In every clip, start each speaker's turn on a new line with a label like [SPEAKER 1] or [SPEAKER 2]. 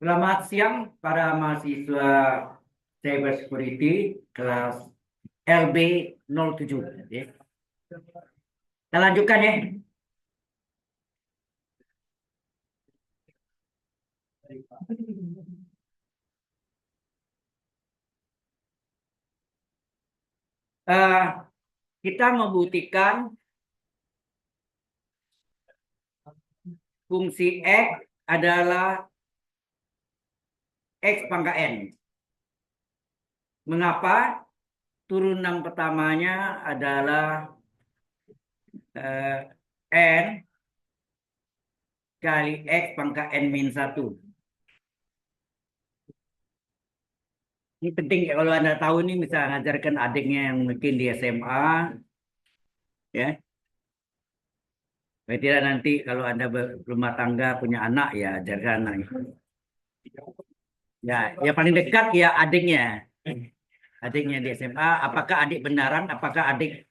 [SPEAKER 1] Selamat siang para mahasiswa Cyber Security kelas LB 07. Ya. Kita lanjutkan ya. Eh, kita membuktikan fungsi X adalah X pangkat N. Mengapa? Turunan pertamanya adalah N kali X pangkat N-1. Ini penting ya, kalau Anda tahu nih, bisa ngajarkan adiknya yang mungkin di SMA, ya. Supaya tidak nanti kalau Anda berumah tangga punya anak, ya ajarkan anak. Ya, yang paling dekat ya adiknya. Adiknya di SMA, apakah adik benaran, apakah adik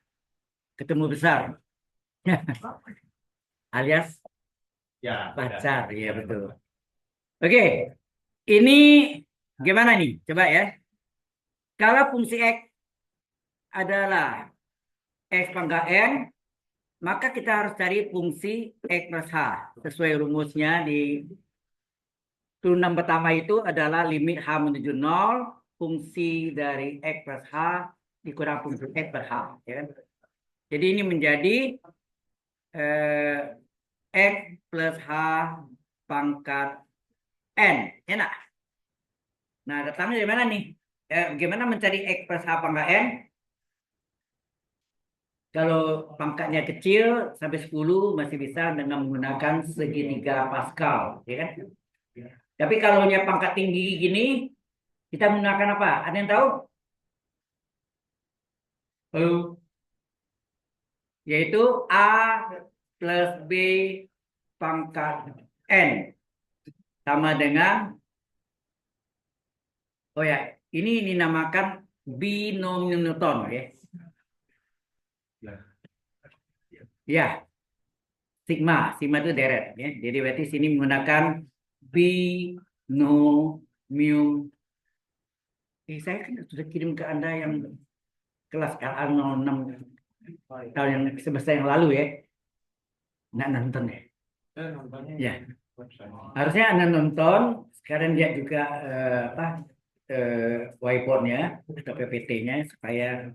[SPEAKER 1] ketemu besar? Alias pacar, ya betul. Oke, ini gimana nih? Coba ya. Kalau fungsi X adalah X pangkat N, maka kita harus cari fungsi X plus H. Sesuai rumusnya di turunan pertama itu adalah limit H menuju 0, fungsi dari X plus H dikurang fungsi X per H. Ya kan? Jadi ini menjadi eh, X plus H pangkat N. Enak. Nah, datangnya dari mana nih? Bagaimana mencari X plus H pangkat N? Kalau pangkatnya kecil sampai 10 masih bisa dengan menggunakan segitiga Pascal. Ya kan? Tapi kalau punya pangkat tinggi gini, kita menggunakan apa? Ada yang tahu? Halo? Yaitu A plus B pangkat N. Sama dengan, oh ya, ini dinamakan binomial Newton. Ya. Ya, sigma. Sigma itu deret. Ya. Jadi berarti sini menggunakan binomial. Saya kan sudah kirim ke Anda yang kelas LA 06 tahun yang semester yang lalu ya. Nggak nonton ya. Ya, harusnya Anda nonton. Sekarang dia juga apa whiteboardnya atau PPT-nya supaya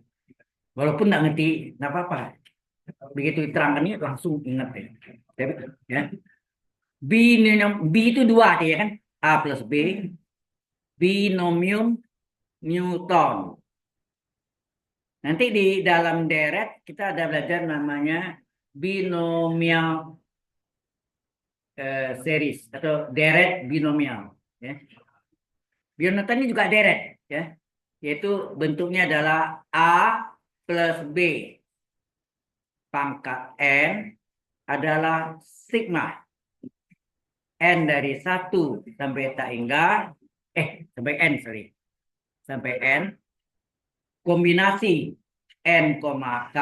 [SPEAKER 1] walaupun nggak ngerti nggak apa-apa. Begitu diterangkan ini langsung ingat ya. Tapi, ya. B itu dua ya kan? A plus B. Binomium Newton. Nanti di dalam deret kita ada belajar namanya binomial series atau deret binomial. Ya. Binomial ini juga deret, ya, yaitu bentuknya adalah A plus B pangkat N adalah sigma. N dari 1 sampai tak hingga, sampai N, sorry. Sampai N, kombinasi N, K.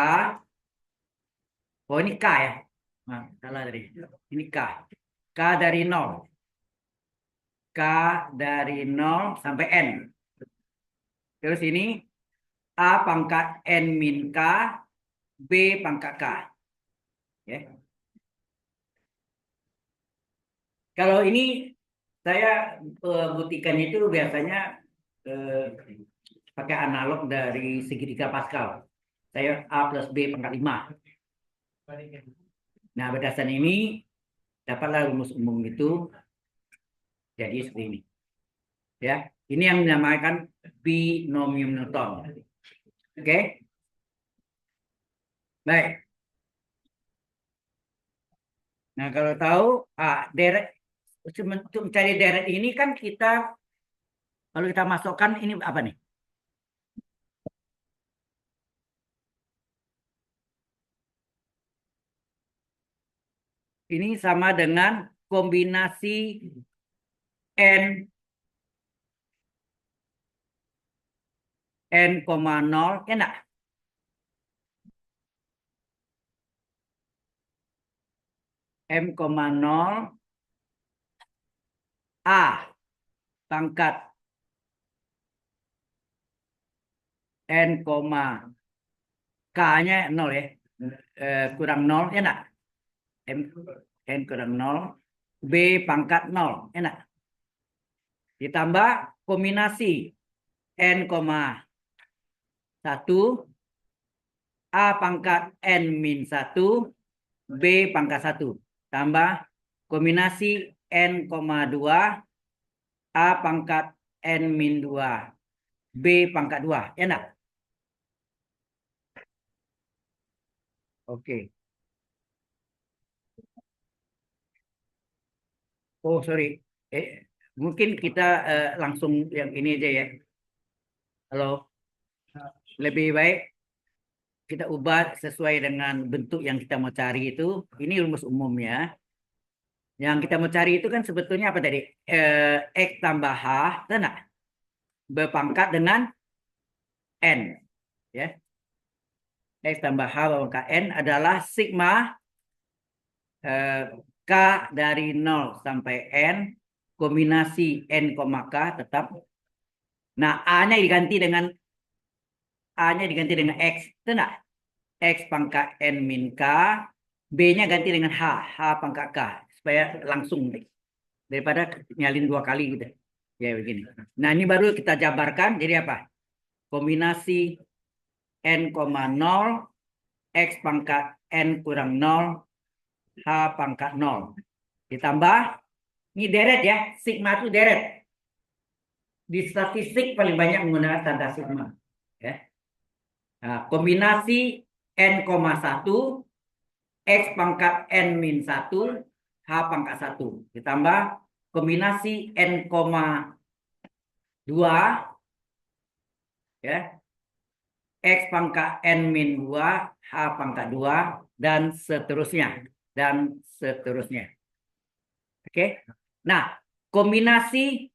[SPEAKER 1] Oh, ini K ya. Nah, salah tadi. Ini K. K dari 0. K dari 0 sampai N. Terus ini A pangkat N min K, B pangkat K. Ya. Kalau ini saya buktikan itu biasanya eh, pakai analog dari segitiga Pascal. Saya A plus B pangkat 5. Nah, berdasarkan ini dapatlah rumus umum itu jadi seperti ini. Ya, ini yang dinamakan binomium Newton. Oke, baik. Nah, kalau tahu deret untuk mencari deret ini kan kita kalau kita masukkan ini apa nih? Ini sama dengan kombinasi N N,0 enak. M,0 A pangkat N, K-nya 0 ya. Kurang 0, ya enggak? N kurang 0. B pangkat 0, ya enggak? Ditambah kombinasi N, 1, A pangkat N min 1, B pangkat 1. Tambah kombinasi N, 2, A pangkat N min 2, B pangkat 2. Ya enggak? Oke. Oh, sorry. Mungkin kita langsung yang ini aja ya. Halo. Lebih baik kita ubah sesuai dengan bentuk yang kita mau cari itu. Ini rumus umumnya. Yang kita mau cari itu kan sebetulnya apa tadi? X tambah H, enggak? Berpangkat dengan N. Ya. X tambah H berpangkat N adalah sigma K dari 0 sampai N, kombinasi N, K tetap. Nah, A-nya diganti dengan X, itu enggak? X pangkat N min K, B-nya ganti dengan H pangkat K, supaya langsung daripada nyalin 2 kali gitu. Ya begini. Nah, ini baru kita jabarkan jadi apa? Kombinasi N, 0, X pangkat N kurang 0, H pangkat 0. Ditambah, ini deret ya, sigma itu deret. Di statistik paling banyak menggunakan tanda sigma. Ya. Nah, kombinasi N, 1, X pangkat N min 1, H pangkat 1. Ditambah kombinasi N, 2, ya, X pangkat N min 2, H pangkat 2, dan seterusnya. Dan seterusnya. Oke. Nah, kombinasi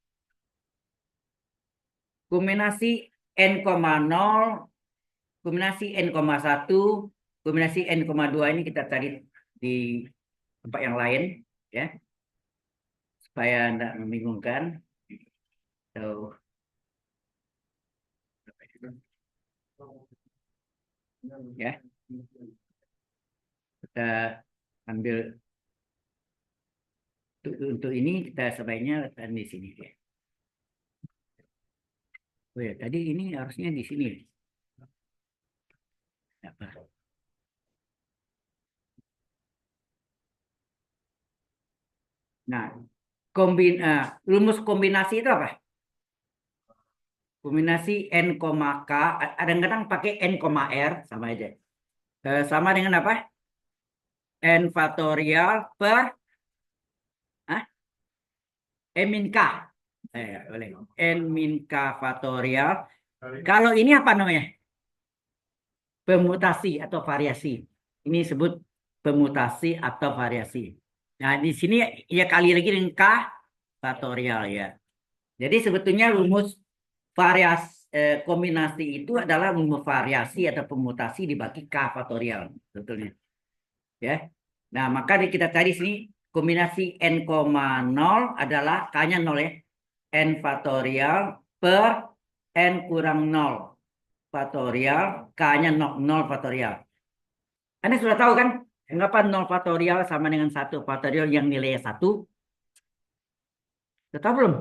[SPEAKER 1] N, 0, kombinasi N, 1, kombinasi N, 2 ini kita cari di tempat yang lain ya. Supaya tidak membingungkan. So, ya. Kita ambil untuk ini kita sebaiknya letakkan di sini ya. Oh ya, tadi ini harusnya di sini. Apa? Nah, rumus kombinasi itu apa? Kombinasi N, K, kadang-kadang pakai N, R, sama aja. Sama dengan apa? N faktorial per N min K. Boleh. N min K faktorial. Kalau ini apa namanya? Permutasi atau variasi. Ini disebut permutasi atau variasi. Nah, di sini ya kali lagi dengan K faktorial ya. Jadi sebetulnya rumus kombinasi itu adalah rumus variasi atau permutasi dibagi K faktorial sebetulnya. Ya. Nah, maka kita cari sini kombinasi N, 0 adalah K-nya 0 ya. N faktorial per N kurang 0 faktorial, K-nya 0 faktorial. Anda sudah tahu kan? Anggapan 0 faktorial sama dengan 1 faktorial yang nilainya 1. Sudah tahu belum?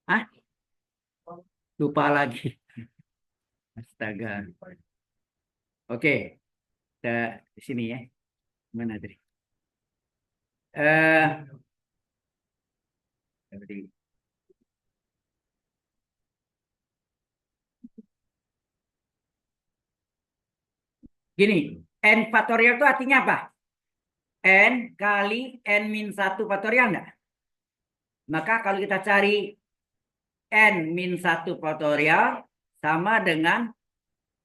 [SPEAKER 1] Hah? Lupa lagi. Astaga. Oke. Kita di sini ya. Mana tadi? Gini, N faktorial itu artinya apa? N kali N min 1 faktorial enggak? Maka kalau kita cari N min 1 faktorial sama dengan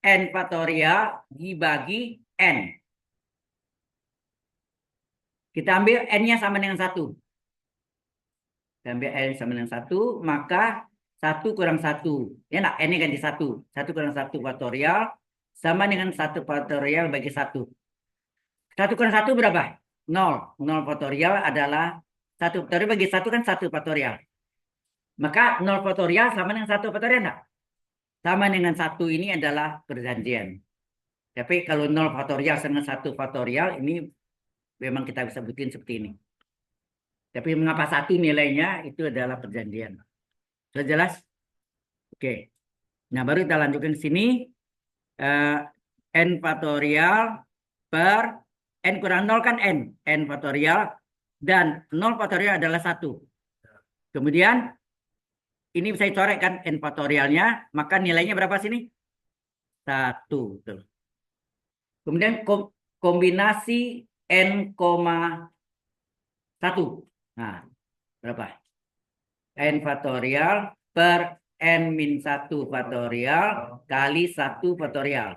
[SPEAKER 1] N faktorial dibagi N. Kita ambil N-nya sama dengan 1. Kita ambil N sama dengan 1, maka 1 kurang 1. Ya enggak? N-nya ganti 1. 1 kurang 1 faktorial sama dengan 1 faktorial bagi 1. 1 kurang 1 berapa? 0. 0 faktorial adalah 1 faktorial bagi 1 kan 1 faktorial. Maka 0 faktorial sama dengan 1 faktorial enggak? Sama dengan 1 ini adalah perjanjian. Tapi kalau 0 faktorial sama 1 faktorial ini memang kita bisa buktiin seperti ini. Tapi mengapa 1 nilainya itu adalah perjanjian. Sudah jelas? Oke. Nah, baru kita lanjutkan ke sini. Eh, n faktorial per n kurang 0 kan n faktorial, dan 0 faktorial adalah 1. Kemudian ini bisa dicoret kan n faktorialnya, maka nilainya berapa sini? 1. Tuh. Kemudian kombinasi n, 1. Nah, berapa? N faktorial per n min 1 faktorial kali 1 faktorial.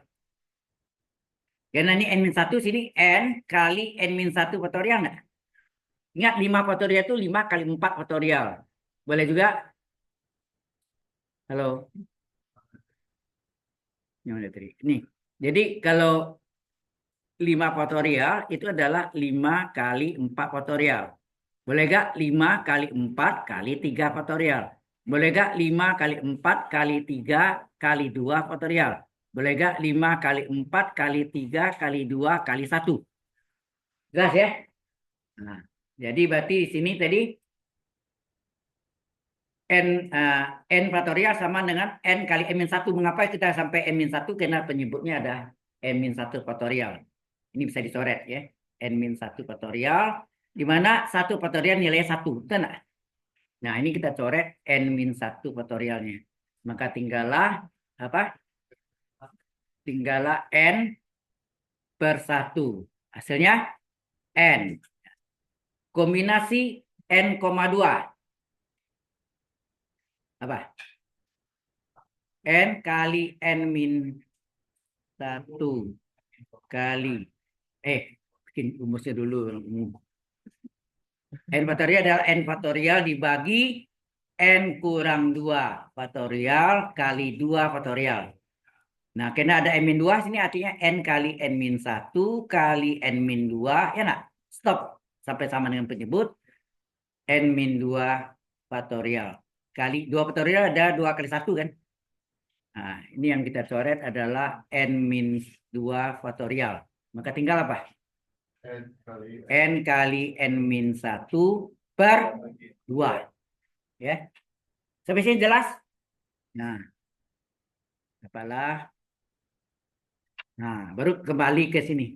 [SPEAKER 1] Karena ini n min 1, sini n kali n min 1 faktorial nggak? Ingat 5 faktorial itu 5 kali 4 faktorial. Boleh juga? Halo? Nih. Jadi kalau 5 faktorial itu adalah 5 kali 4 faktorial. Boleh gak 5 kali 4 kali 3 faktorial? Boleh gak 5 kali 4 kali 3 kali 2 faktorial? Boleh gak 5 kali 4 kali 3 kali 2 kali 1? Jelas ya? Nah, jadi berarti di sini tadi n faktorial sama dengan n kali n-1. Mengapa kita sampai n-1? Karena penyebutnya ada n-1 faktorial. Ini bisa dicoret ya. N-1 faktorial. Di mana 1 faktorial nilainya 1. Betul nggak? Nah, ini kita coret n-1 faktorialnya. Maka tinggallah apa? Tinggallah n per 1. Hasilnya n. Kombinasi n,2. Apa? N kali n min 1 kali. Bikin rumusnya dulu. N faktorial adalah n faktorial dibagi n kurang 2 faktorial kali 2 faktorial. Nah, karena ada n min 2 sini artinya n kali n min 1 kali n min 2. Ya enggak? Stop. Sampai sama dengan penyebut. N min 2 faktorial. Kali 2 faktorial ada 2 kali 1 kan? Nah, ini yang kita coret adalah n min 2 faktorial. Maka tinggal apa? N kali n min 1 per 2. Ya. Sampai sini jelas? Nah, apalah. Nah, baru kembali ke sini.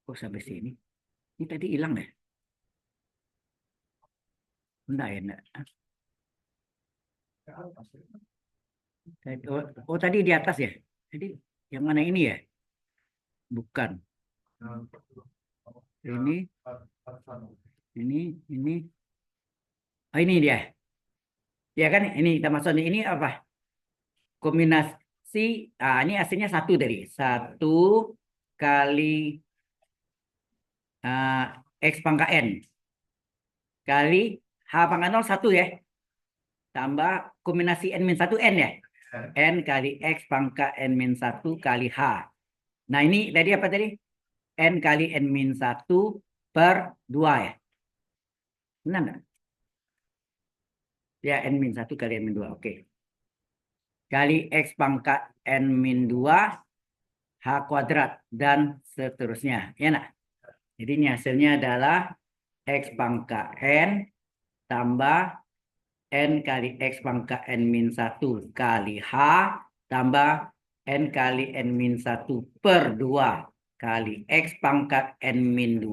[SPEAKER 1] Kok sampai sini? Ini tadi hilang deh. Enggak ya, enggak. Tadi di atas ya. Jadi yang mana ini ya? Bukan. Ini. Ini dia. Ya kan? Ini kita masuk ini apa? Kombinasi. Ini hasilnya 1 dari 1 kali X pangkat N kali H pangkat 0 1 ya. Tambah kombinasi N-1 N ya. N kali X pangkat N-1 kali H. Nah, ini tadi apa tadi? N kali N-1 per 2 ya. Benar nggak? Ya, N-1 kali N-2. Oke. Kali X pangkat N-2 H kuadrat dan seterusnya. Ya nak? Jadi ini hasilnya adalah X pangkat N tambah N kali X pangkat N-1 kali H tambah N kali N-1 per 2 kali X pangkat N-2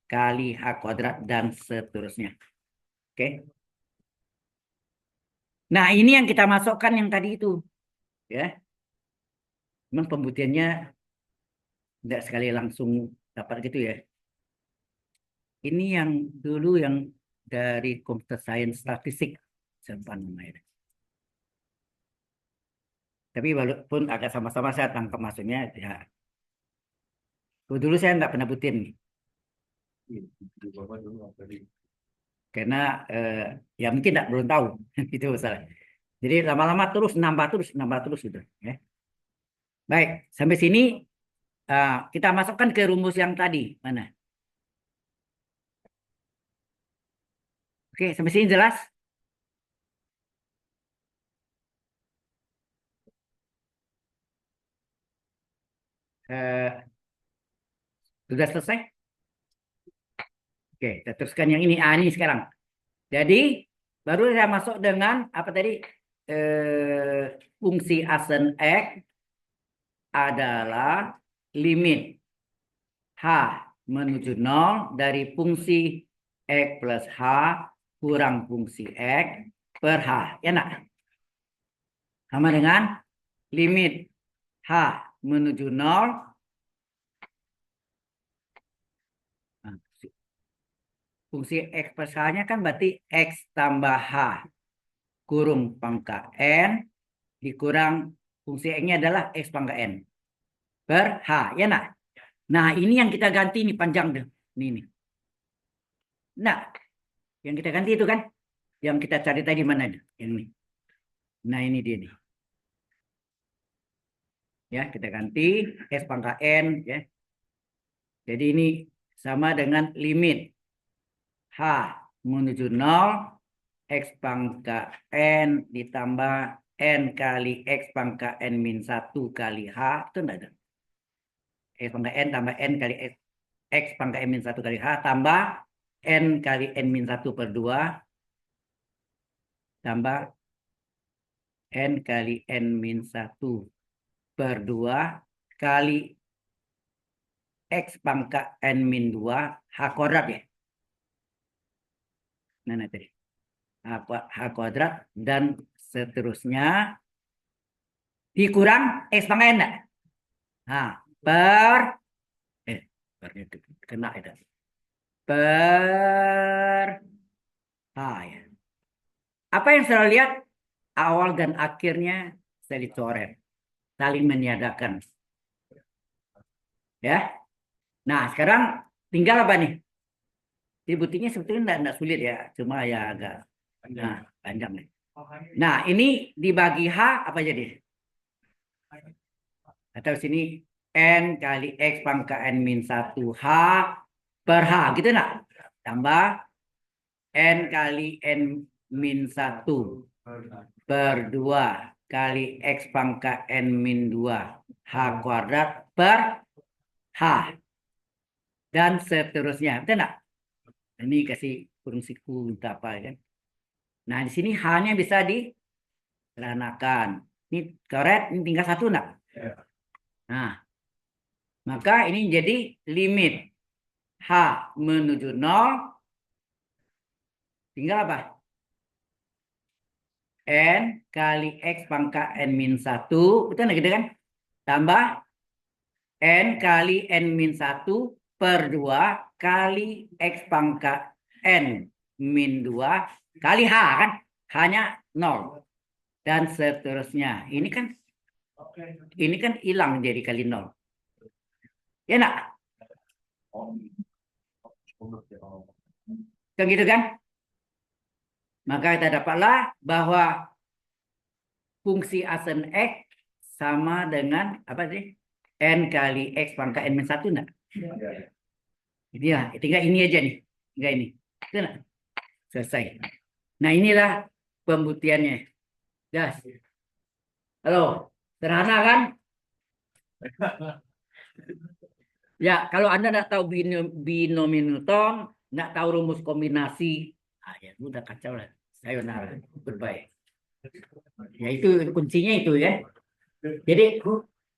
[SPEAKER 1] kali H kuadrat dan seterusnya. Oke. Nah, ini yang kita masukkan yang tadi itu. Ya. Memang pembuktiannya tidak sekali langsung dapat gitu ya. Ini yang dulu yang dari computer science statistik simpan namanya. Tapi walaupun agak sama-sama saya tangkap maksudnya ya. Dulu saya nggak pernah butin. Karena ya mungkin belum tahu itu masalah. Jadi lama-lama terus nambah terus gitu ya. Baik, sampai sini kita masukkan ke rumus yang tadi mana? Oke, sampai sini jelas? Eh, sudah selesai? Oke, kita teruskan yang ini. Ini sekarang. Jadi, baru saya masuk dengan apa tadi? Fungsi asen X adalah limit H menuju 0 dari fungsi X plus H kurang fungsi X per H. Ya nak? Sama dengan limit H menuju 0. Nah, fungsi X plus H-nya kan berarti X tambah H kurung pangkat N dikurang fungsi X-nya adalah X pangkat N per H. Ya nak? Nah, ini yang kita ganti nih panjang deh. Ini. Nah, yang kita ganti itu kan yang kita cari tadi mana? Yang ini. Nah, ini dia nih. Ya, kita ganti S pangkat N ya. Jadi ini sama dengan limit H menuju 0 X pangkat N ditambah N kali X pangkat N min 1 kali H. Itu enggak ada. X pangkat N tambah N kali X pangkat N min 1 kali H tambah N kali N min 1 per 2 tambah N kali N min 1 per 2 kali X pangkat N min 2 H kuadrat ya. Nah, tadi. H kuadrat dan seterusnya dikurang X pangkat N. Nah, per kena itu. Per H ya. Apa yang saya lihat awal dan akhirnya saya dicoret. Saling meniadakan. Ya. Nah, sekarang tinggal apa nih? Jadi buktinya sebetulnya tidak sulit ya, cuma ya agak panjang nih. Nah, ini dibagi H apa jadi? Atau sini N kali X pangkat N min 1 H per H, gitu nak? Tambah N kali N min 1 per 2 kali X pangkat N min 2 H kuadrat per H. Dan seterusnya. Betul nak? Ini kasih fungsiku untuk apa kan? Nah, di sini H-nya bisa disederhanakan. Ini coret, ini tinggal satu nak? Nah, maka ini jadi limit H menuju 0. Tinggal apa? N kali X pangkat N min 1. Betul nggak gitu kan? Tambah N kali N min 1 per 2 kali X pangkat N min 2 kali H kan? H-nya 0. Dan seterusnya. Ini kan hilang jadi kali 0. Ya nak? Kan gitu kan? Maka kita dapatlah bahwa fungsi asen X sama dengan apa sih? N kali X pangkat N min 1 enggak? Ini ya, tinggal ini aja nih. Tinggal ini. Itu enggak? Selesai. Nah, inilah pembuktiannya. Gas. Halo, sederhana kan? Ya, kalau Anda nggak tahu binomi Newton, nggak tahu rumus kombinasi, ya udah kacau lah. Sayonara, goodbye. Ya itu kuncinya itu ya. Jadi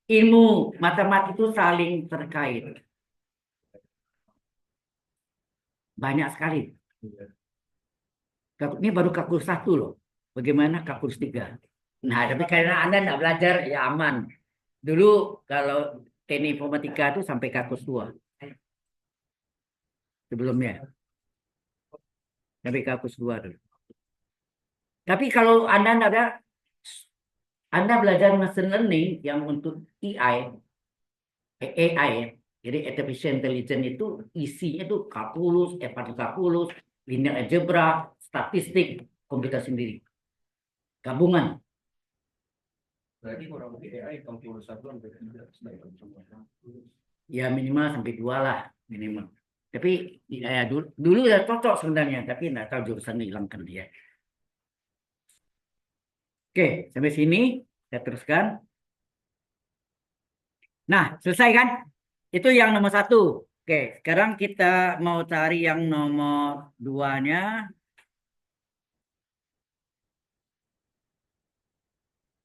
[SPEAKER 1] ilmu matematik itu saling terkait. Banyak sekali. Ini baru kalkulus 1 loh. Bagaimana kalkulus 3? Nah, tapi karena Anda nggak belajar, ya aman. Dulu kalau teknik informatika itu sampai kalkulus 2. Sebelumnya. Sampai kalkulus 2 dulu. Tapi kalau Anda belajar machine learning yang untuk AI ya. Jadi artificial intelligence itu isinya itu kalkulus, kalkulus, linear algebra, statistik, komputer sendiri. Gabungan.
[SPEAKER 2] Berarti kurang lebih AI kalkulus 1 sampai 3
[SPEAKER 1] Ya minimal sampai 2 lah minimal. Tapi ya, dulu ya cocok sebenarnya, tapi nggak tahu jurusan dihilangkan dia. Oke, sampai sini saya teruskan. Nah, selesai kan? Itu yang nomor satu. Oke, sekarang kita mau cari yang nomor duanya.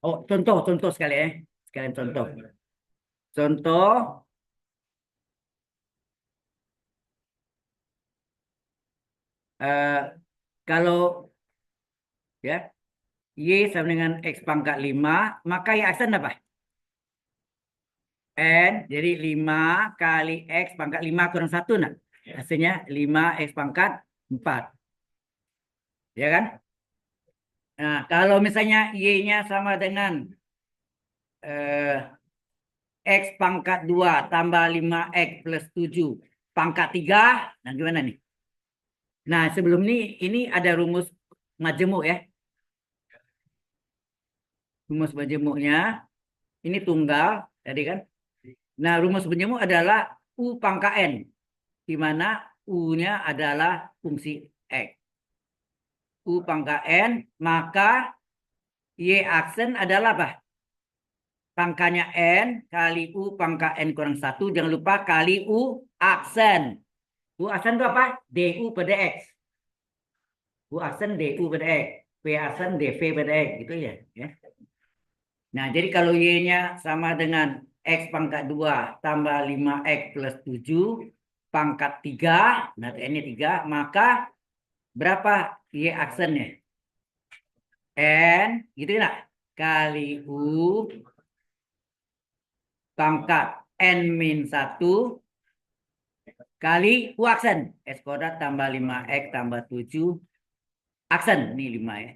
[SPEAKER 1] Oh, contoh sekali ya. Sekalian contoh. Contoh, eh, kalau ya Y sama dengan X pangkat 5, maka Y aksen apa? N, jadi 5 kali X pangkat 5 kurang 1, nah. Hasilnya 5X pangkat 4. Ya kan? Nah, kalau misalnya Y-nya sama dengan eh, X pangkat 2 tambah 5X plus 7 pangkat 3, nah gimana nih? Nah, sebelum ini ada rumus majemuk ya. Rumus majemuknya, ini tunggal, tadi kan? Nah, rumus majemuk adalah U pangkat N, di mana U-nya adalah fungsi X. U pangkat N, maka Y aksen adalah apa? Pangkanya N kali U pangkat N kurang 1. Jangan lupa kali U aksen. U aksen itu apa? DU pada X. U aksen DU pada X. V aksen DV pada X. Gitu ya. Nah, jadi kalau Y-nya sama dengan X pangkat 2 tambah 5X plus 7 pangkat 3. Nah, N-nya 3. Maka berapa Y aksennya? N, gitu ya. Kali U pangkat N min 1 kali U aksen. X kuadrat tambah 5X tambah 7 aksen. Ini 5 ya.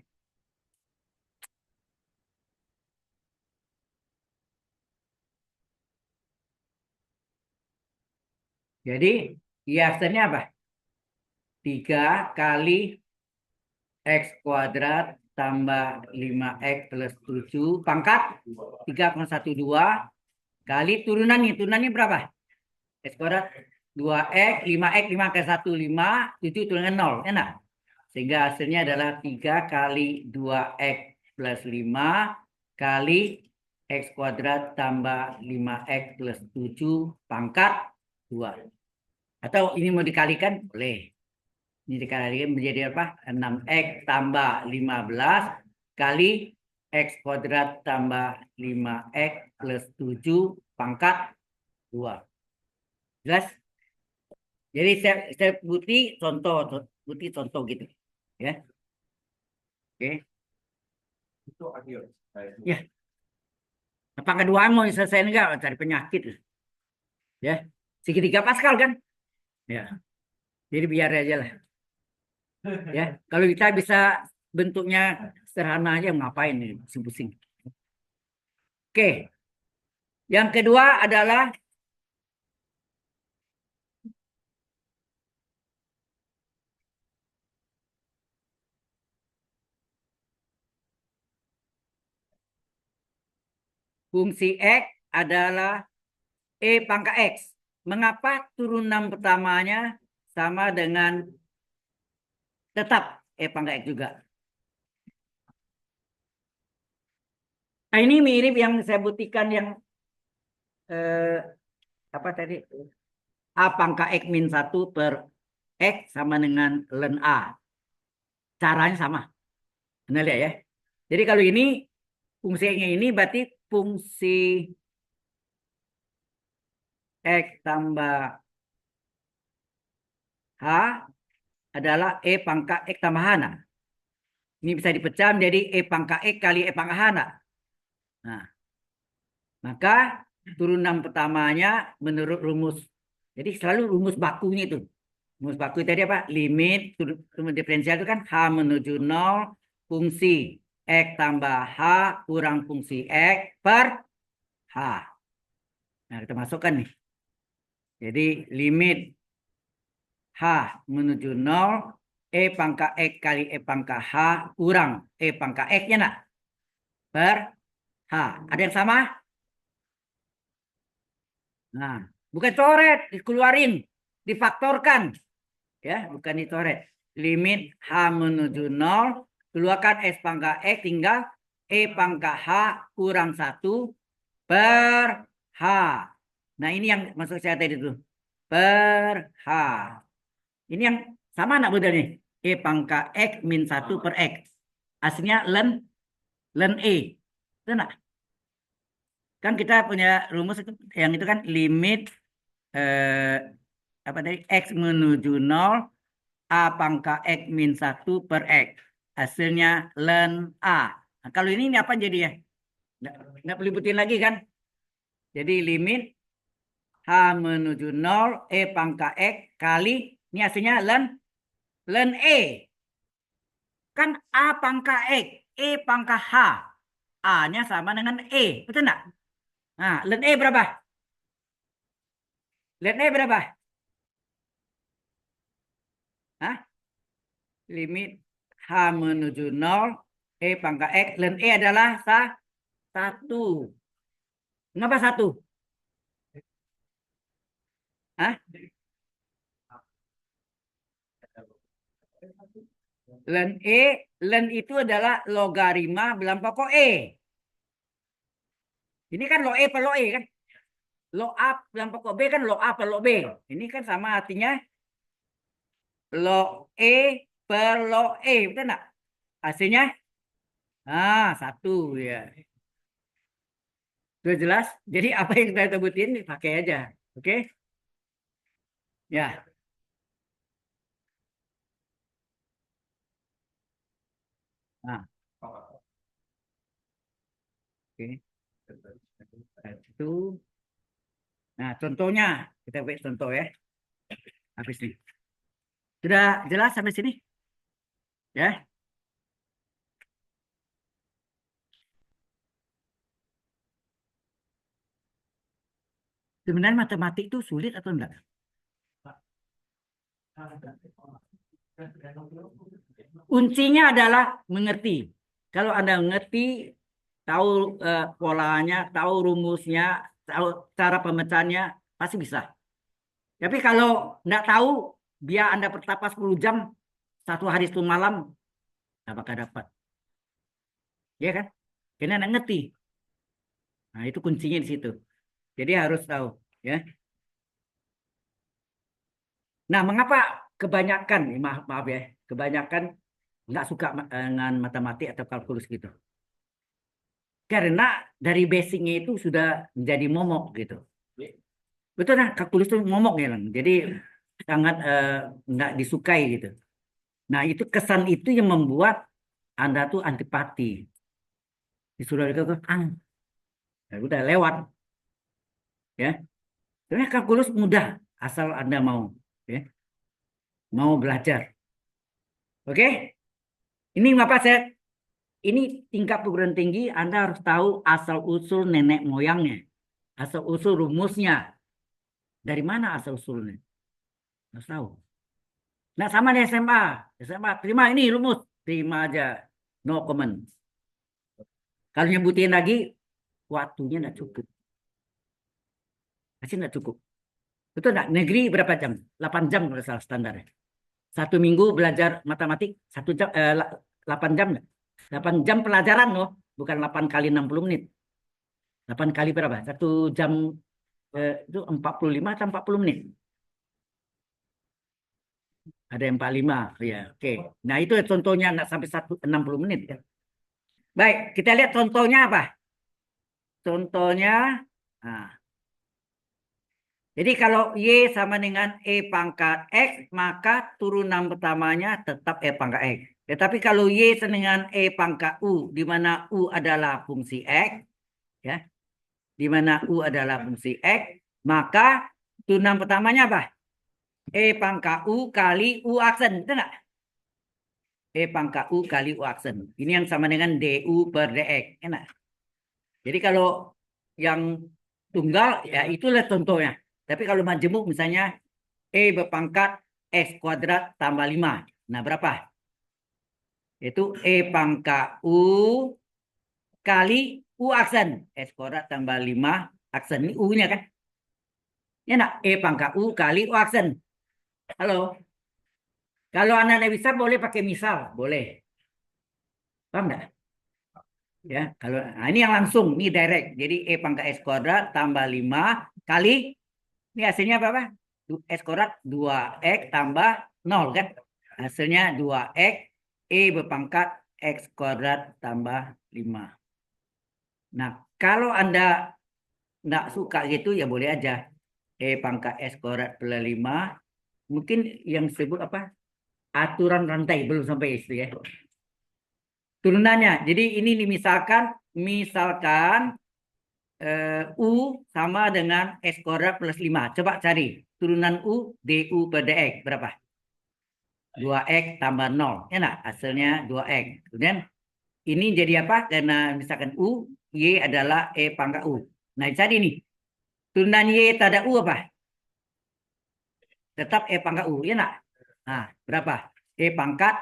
[SPEAKER 1] Jadi Y aksennya apa? 3 kali X kuadrat tambah 5X plus 7 pangkat 3,12 kali turunannya. Turunannya berapa? X kuadrat 2X, 5X, 5 ke 1, 5, 7 turunan 0. Enak. Sehingga hasilnya adalah 3 kali 2X plus 5 kali X kuadrat tambah 5X plus 7 pangkat 2. Atau ini mau dikalikan? Boleh. Ini dikalikan menjadi apa? 6X tambah 15 kali X kuadrat tambah 5X plus 7 pangkat 2. Jelas? Jadi saya bukti contoh gitu. Ya. Oke.
[SPEAKER 2] Itu akhir.
[SPEAKER 1] Ya. Apakah kedua mau selesai enggak? Cari penyakit. Ya. Segitiga Pascal kan? Ya. Jadi biar aja lah. Ya. Kalau kita bisa bentuknya sederhana aja ngapain nih pusing-pusing. Oke. Yang kedua adalah fungsi X adalah E pangkat X. Mengapa turunan pertamanya sama dengan tetap E pangkat X juga? Nah, ini mirip yang saya buktikan yang eh, apa tadi? A pangkat X min 1 per X sama dengan ln A. Caranya sama. Anda lihat ya. Jadi kalau ini fungsinya ini berarti fungsi X tambah H adalah E pangkat X tambah H. Nah, ini bisa dipecah menjadi E pangkat X kali E pangkat H. Nah, maka turunan pertamanya menurut rumus. Jadi selalu rumus bakunya itu. Rumus baku tadi apa? Limit rumus diferensial itu kan H menuju 0 fungsi X tambah H kurang fungsi X per H. Nah, kita masukkan nih. Jadi limit H menuju 0 E pangkat X kali E pangkat H kurang E pangkat X-nya nak per H. Ada yang sama? Nah, bukan coret, dikeluarin. difaktorkan. Ya, bukan ditoret. Limit H menuju 0, keluarkan S pangkat X tinggal E pangkat H kurang 1 per H. Nah, ini yang maksud saya tadi itu. Per H. Ini yang sama anak muda nih. E pangkat X min 1 per X. Aslinya ln E. Itu enggak? Kan kita punya rumus itu, yang itu kan limit apa tadi X menuju 0 A pangkat X min 1 per X. Hasilnya ln A. Nah, kalau ini apa jadi ya? Nggak perlu liputin lagi kan? Jadi limit H menuju 0 E pangkat X kali, ini hasilnya ln E. Kan A pangkat X, E pangkat H. A-nya sama dengan E. Betul nggak? Nah, ln E berapa? Ln E berapa? Hah? Limit H menuju 0 E pangkat X ln E adalah 1. Kenapa 1? Hah? Ln itu adalah logaritma bilang pokok E. Ini kan log E per log E kan? Log A bilang pokok B kan log A per log B. Ini kan sama artinya log E per log E, betul nggak? Hasilnya 1 ya. Sudah jelas? Jadi apa yang kita sebutin pakai aja. Oke? Ya. Nah, oke. Itu. Nah, contohnya kita buat contoh ya. Habis nih. Sudah jelas sampai sini? Ya. Sebenarnya matematik itu sulit atau enggak? Kuncinya adalah mengerti. Kalau Anda mengerti, tahu polanya, tahu rumusnya, tahu cara pemecahannya, pasti bisa. Tapi kalau nggak tahu, biar Anda bertapa 10 jam, satu hari 1 malam, nggak bakal dapat. Ya kan? Karena Anda ngerti. Nah, itu kuncinya di situ. Jadi harus tahu. Ya. Nah, mengapa kebanyakan, maaf, maaf ya, kebanyakan nggak suka dengan matematik atau kalkulus gitu? Karena dari basicnya itu sudah menjadi momok gitu. Betul nah, kalkulus itu momok ya, Lang. Jadi sangat nggak disukai gitu. Nah, itu kesan itu yang membuat Anda tuh antipati. Disuruh itu ya udah lewat ya. Sebenarnya kalkulus mudah asal Anda mau ya, mau belajar. Oke? Ini Bapak saya ini tingkat perguruan tinggi Anda harus tahu asal usul nenek moyangnya, asal usul rumusnya. Dari mana asal usulnya? Harus tahu. Nah, sama di SMA. SMA terima ini rumus, terima aja. No comment. Kalau nyebutin lagi, waktunya nggak cukup. Masih nggak cukup. Betul nggak? Negeri berapa jam? 8 jam kalau salah standar. 1 minggu belajar matematik, 1 jam, 8 jam nggak? 8 jam pelajaran loh, bukan 8 kali 60 menit. 8 kali berapa? 1 jam itu 45 atau 40 menit. Ada yang 45, ya, oke. Nah itu contohnya nggak sampai 60 menit ya. Baik, kita lihat contohnya apa? Contohnya, nah, jadi kalau Y sama dengan E pangkat X, maka turunan pertamanya tetap E pangkat X. Tetapi kalau Y sama dengan E pangkat U, di mana U adalah fungsi X, ya, di mana U adalah fungsi X, maka turunan pertamanya apa? E pangkat U kali U aksen, betul nggak? E pangkat U kali U aksen. Ini yang sama dengan DU per DX. Enak. Jadi kalau yang tunggal, ya itulah contohnya. Tapi kalau majemuk misalnya E berpangkat X kuadrat tambah 5. Nah, berapa? Itu E pangkat U kali U aksen. X kuadrat tambah 5 aksen. Ini U-nya kan? Ya nak? E pangkat U kali U aksen. Halo. Kalau Anda tidak bisa boleh pakai misal, boleh. Paham nggak? Ya, kalau nah ini yang langsung, ini direct. Jadi E pangkat X kuadrat tambah 5 kali, ini hasilnya apa? X kuadrat 2X tambah 0 kan? Hasilnya 2X, E berpangkat X kuadrat tambah 5. Nah, kalau Anda nggak suka gitu ya boleh aja. E pangkat S kuadrat plus 5. Mungkin yang disebut apa? Aturan rantai, belum sampai itu ya. Turunannya. Jadi ini misalkan U sama dengan S kuadrat plus 5. Coba cari turunan U DU per DX berapa? 2X tambah 0. Ya nah, hasilnya 2X. Kemudian ini jadi apa? Karena misalkan U, Y adalah E pangkat U. Nah, cari nih. Turunan Y tak ada U apa? Tetap E pangkat U. Ya nah? Nah, berapa? E pangkat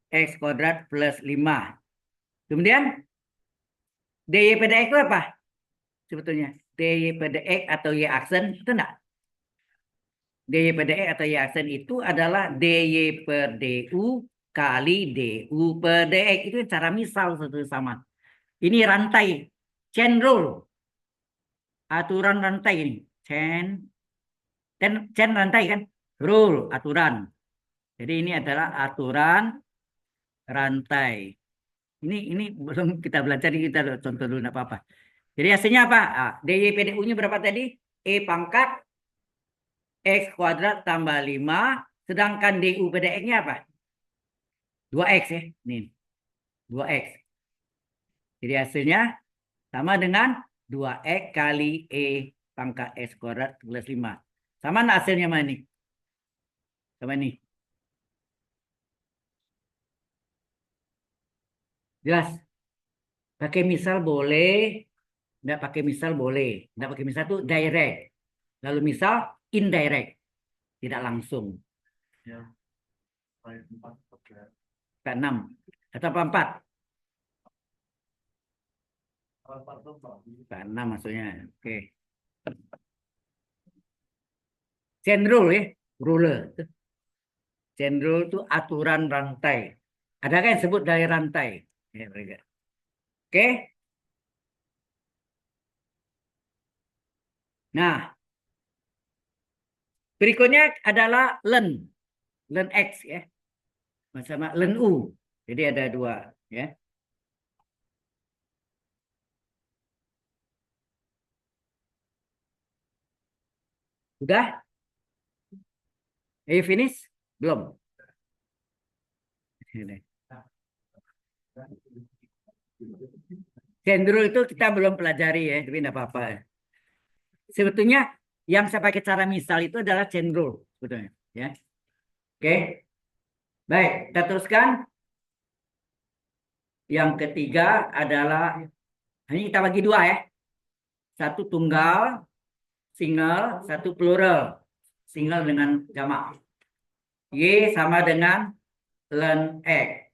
[SPEAKER 1] X kuadrat plus 5. Kemudian DY per DX itu apa? Sebetulnya DY per DX atau Y aksen itu enggak? DY per DX atau Y aksen itu adalah DY per DU kali DU per DX. Itu cara misal satu sama. Ini rantai, chain rule, aturan rantai ini. Chain rantai kan? Rule, aturan. Jadi ini adalah aturan rantai. Ini belum kita belajar, kita contoh dulu enggak apa-apa. Jadi hasilnya apa? DY per DU-nya berapa tadi? E pangkat X kuadrat tambah 5. Sedangkan DU per DX-nya apa? 2X ya. Nih, 2X. Jadi hasilnya sama dengan 2X kali E pangkat X kuadrat plus 5. Sama nggak hasilnya mana nih? Sama ini. Jelas? Pakai misal boleh. Nggak pakai misal boleh. Nggak pakai misal itu direct. Lalu misal indirect. Tidak langsung.
[SPEAKER 2] Ya, saya 4.
[SPEAKER 1] 6. Atau 4? 6 maksudnya. Oke. Chain rule ya. Ruler. Chain rule itu aturan rantai. Ada kan yang sebut dari rantai? Ya, mereka. Oke. Nah, berikutnya adalah len. Len X ya. Sama len U. Jadi ada dua ya. Sudah? Are you finish? Belum. Chain rule itu kita belum pelajari ya, tapi tidak apa-apa. Sebetulnya yang saya pakai cara misal itu adalah chain rule sebetulnya ya. Oke. Baik, kita teruskan. Yang ketiga adalah ini kita bagi dua ya. Satu tunggal, single, satu plural. Single dengan jamak. Y sama dengan len X.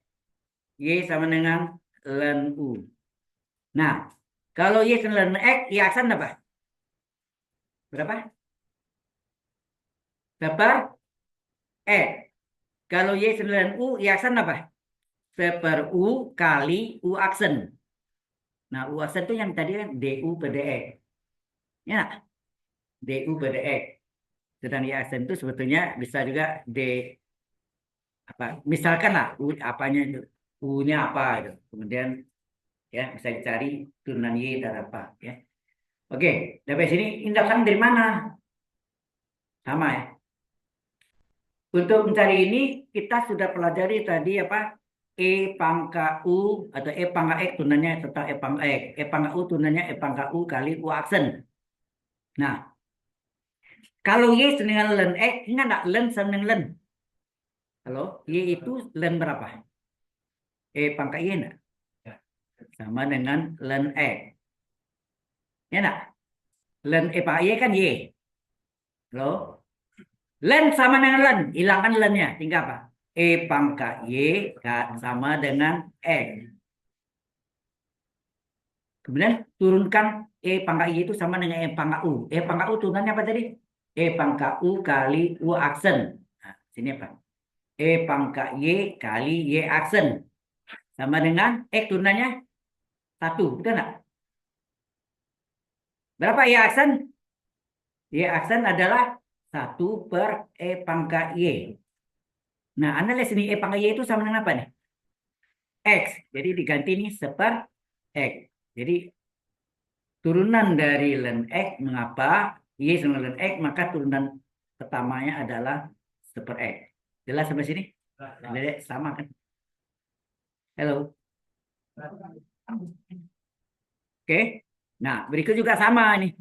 [SPEAKER 1] Y sama dengan len U. Nah, kalau Y sama len X, Y aksen apa? Berapa? Seper X. Kalau Y sama len U, Y aksen apa? Seper U kali U aksen. Nah, U aksen itu yang tadi kan DU per DX. Ya, DU per DX. Sedang Y aksen itu sebetulnya bisa juga D apa? Misalkan lah U apanya itu. U-nya apa gitu. Kemudian ya bisa dicari turunan Y dan apa ya. Oke, sampai sini indeksan dari mana? Sama ya. Untuk mencari ini kita sudah pelajari tadi apa? E pangkat U atau E pangkat X turunannya tetap E pangkat X. E pangkat U turunannya E pangkat U kali U aksen. Nah, kalau Y dengan len X, ingat nggak len sama dengan len? Halo, Y itu len berapa? E pangkat Y enggak? Sama dengan len X. Ya enggak? Len E pangkat Y kan Y. Halo? Len sama dengan len, hilangkan lennya, tinggal apa? E pangkat Y sama dengan X. Kemudian turunkan E pangkat Y itu sama dengan E pangkat U. E pangkat U turunannya apa tadi? E pangkat U kali U aksen. Nah, Sini apa? E pangkat Y kali Y aksen. Sama dengan X turunannya 1. Betul nggak? Berapa Y aksen? Y aksen adalah 1/E pangkat Y. Nah, Anda lihat sini E pangkat Y itu sama dengan apa nih? X. Jadi diganti nih seper X. Jadi turunan dari ln X mengapa Y sama ln X, maka turunan pertamanya adalah seper X. Jelas sampai sini? Lihat, sama kan? Halo. Oke. Nah, berikut juga sama nih.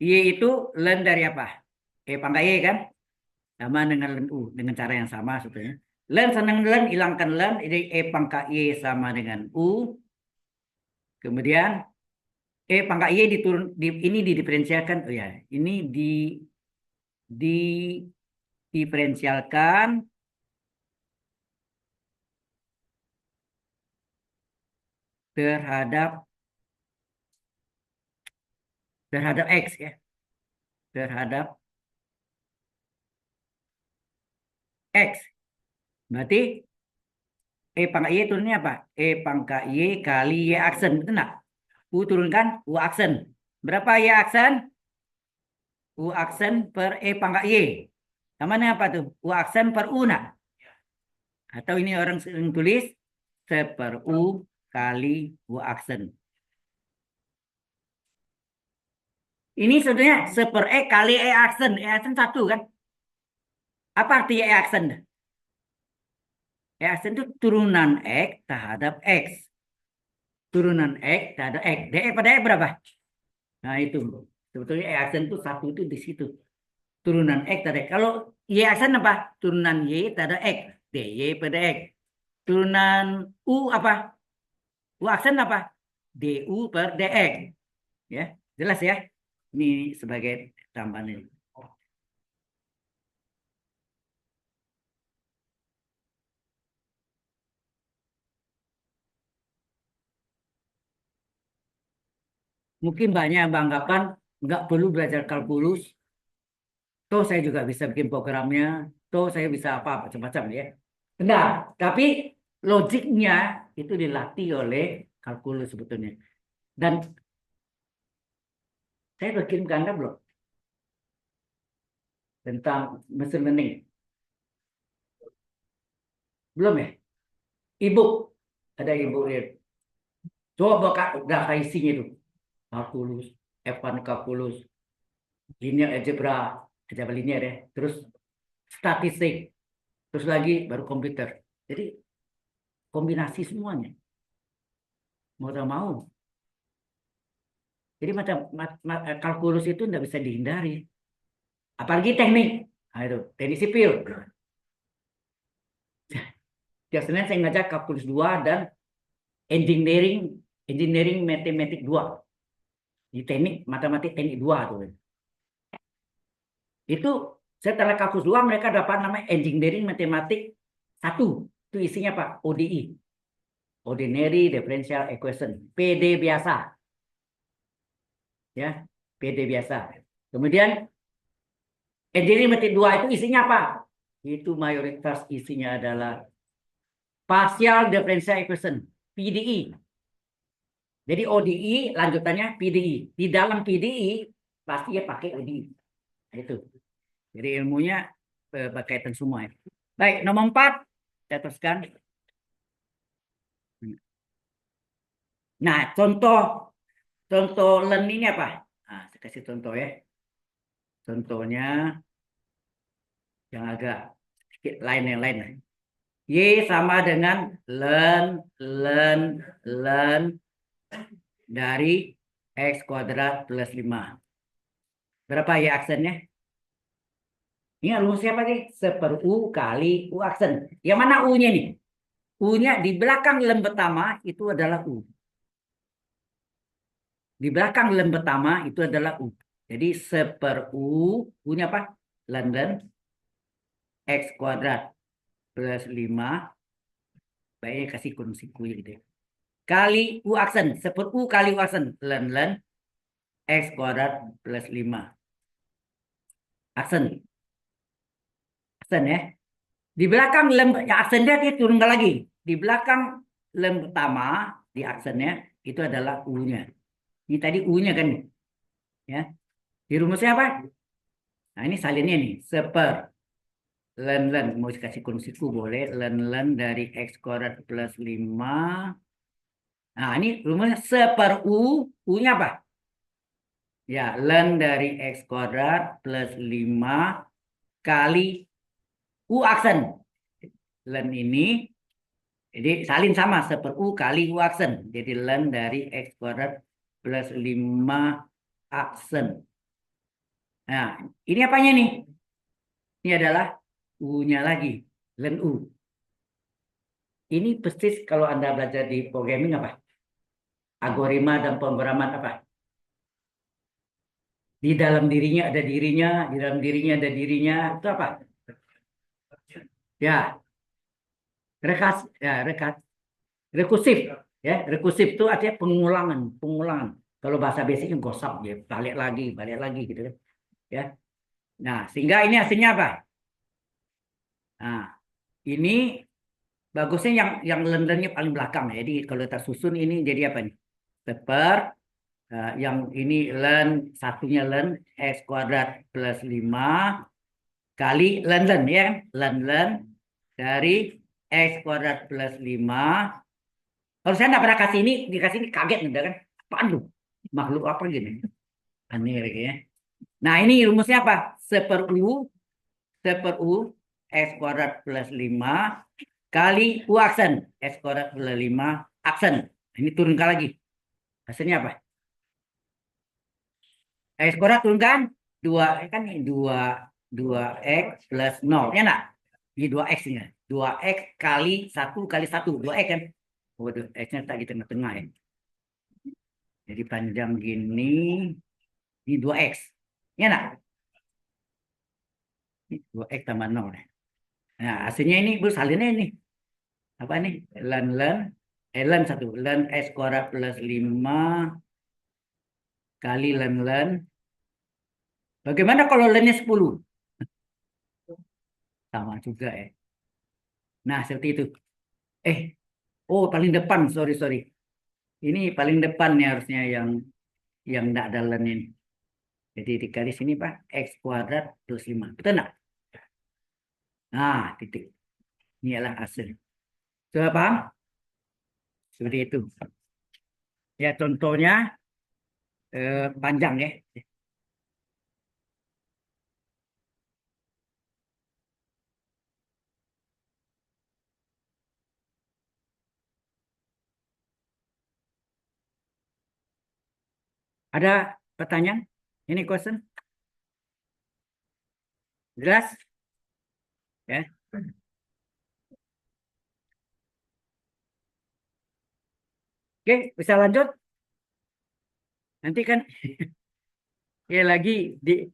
[SPEAKER 1] Y itu ln dari apa? E pangkat Y kan? Sama dengan ln U. Dengan cara yang sama sebetulnya. Ln senang ln, hilangkan ln. Jadi E pangkat Y sama dengan U. Kemudian E pangkat Y diturun, ini didiferensialkan. Oh ya, ini diferensialkan terhadap X ya. Terhadap X. Berarti E pangkat Y turunnya apa? E pangkat Y kali Y aksen. Betul nggak? U turunkan U aksen. Berapa Y aksen? U aksen per E pangkat Y. Namanya apa tuh? U aksen per U nak? Atau ini orang sering tulis seper U kali U aksen. Ini sebenarnya seper E kali E aksen. E aksen 1 kan? Apa arti E aksen? E aksen itu turunan X terhadap X. Turunan X terhadap X. DE pada X berapa? Nah itu. Sebetulnya E aksen itu 1 itu di situ. Turunan X terhadap X. Kalau Y aksen apa? Turunan Y terhadap X. DY pada X. Turunan U apa? U aksen apa? DU per DX. Ya, jelas ya. Ini sebagai tambahan ini. Mungkin banyak yang beranggapan nggak perlu belajar kalkulus. Toh saya juga bisa bikin programnya. Toh saya bisa apa macam-macam ya. Benar, tapi logiknya itu dilatih oleh kalkulus sebetulnya. Dan saya udah kirim ke Anda belum tentang machine learning? Belum ya? E-book. Ada e-book ya. Coba Kak, udah isinya itu. Kalkulus, F1 kalkulus, linear algebra, algebra linear ya. Terus statistik, terus lagi baru komputer. Jadi kombinasi semuanya. Mau tak mau. Jadi macam kalkulus itu tidak bisa dihindari. Apalagi teknik. Nah, itu teknik sipil. Tiap Senin saya ngajak kalkulus 2 dan engineering engineering matematik 2. Di teknik matematik teknik 2 tuh. Itu setelah kalkulus 2 mereka dapat namanya engineering matematik 1. Itu isinya apa? ODI. Ordinary Differential Equation. PD biasa. Ya, PD biasa. Kemudian engineering matematik 2 itu isinya apa? Itu mayoritas isinya adalah partial differential equation, PDE. Jadi ODI lanjutannya PDE. Di dalam PDE pasti ya pakai ODI. Itu. Jadi ilmunya berkaitan semua. Baik, nomor 4 saya teruskan. Nah, contoh LEN ini apa? Nah, saya kasih contoh ya. Contohnya yang agak sedikit lain yang lain. Y sama dengan ln dari X kuadrat plus 5. Berapa Y aksennya? Ini rumus siapa sih? Seper U kali U aksen. Yang mana U-nya nih? U-nya di belakang lem pertama itu adalah U. Di belakang lem pertama itu adalah U. Jadi seper U, U-nya apa? London X kuadrat plus 5. Baiknya kasih kunci kuil gitu ya. Kali U aksen. Seper U kali U aksen. London X kuadrat plus 5. Aksen. Aksen ya. Di belakang lem ya, aksennya dia turunkan lagi. Di belakang lem pertama di aksennya itu adalah U-nya. Ini tadi U-nya kan ya. Di rumusnya apa? Nah, ini salinnya nih. Len mau dikasih kunci boleh. Len dari X kuadrat plus 5. Nah, ini rumusnya seper U. U-nya apa? Ya, len dari X kuadrat plus 5 kali U aksen. Len ini, jadi salin sama seper U kali U aksen. Jadi len dari X kuadrat plus 5 aksen. Nah, ini apanya nih? Ini adalah U-nya lagi. Len U. Ini persis kalau Anda belajar di programming apa? Algoritma dan pemrograman apa? Di dalam dirinya ada dirinya. Itu apa? Ya, rekas, rekursif. Ya, rekursif itu artinya pengulangan. Kalau bahasa basicnya gosap ya, balik lagi gitu kan. Ya. Nah, sehingga ini hasilnya apa? Nah, ini bagusnya yang lendernya paling belakang ya. Jadi kalau kita susun ini jadi apa nih? Seper yang ini satunya x kuadrat plus 5 kali ya kan? Len dari x kuadrat plus 5. Kalau saya nggak pernah kasih ini, dikasih ini kaget udah kan? Apaan lu? Makhluk apa gini? Aneh lagi ya. Nah, ini rumusnya apa? Seper U x kuadrat plus 5 kali U aksen x kuadrat plus 5 aksen. Ini turunkan lagi. Hasilnya apa? X kuadrat turunkan 2 kan ini 2 x plus 0 ya nak? Ini 2x nya. 2x kali 1 kali 1 2x kan? Oh, x-nya tak di tengah-tengah ya. Jadi panjang gini ini 2x. Ya nak? 2x tambah 0 ya. Nah, hasilnya ini salinnya ini. Apa nih? Len x kuadrat plus 5 kali len. Bagaimana kalau lennya 10? Sama juga ya. Nah, seperti itu. Eh, oh paling depan, sorry. Ini paling depan nih harusnya yang tidak ada len ini. Jadi dikali sini Pak, x kuadrat plus 5. Betul nggak? Nah, titik. Ini adalah hasil. Sudah paham? Seperti itu. Ya, contohnya panjang ya. Ada pertanyaan? Ini question? Jelas? Ya. Oke, bisa lanjut? Nanti kan ya lagi di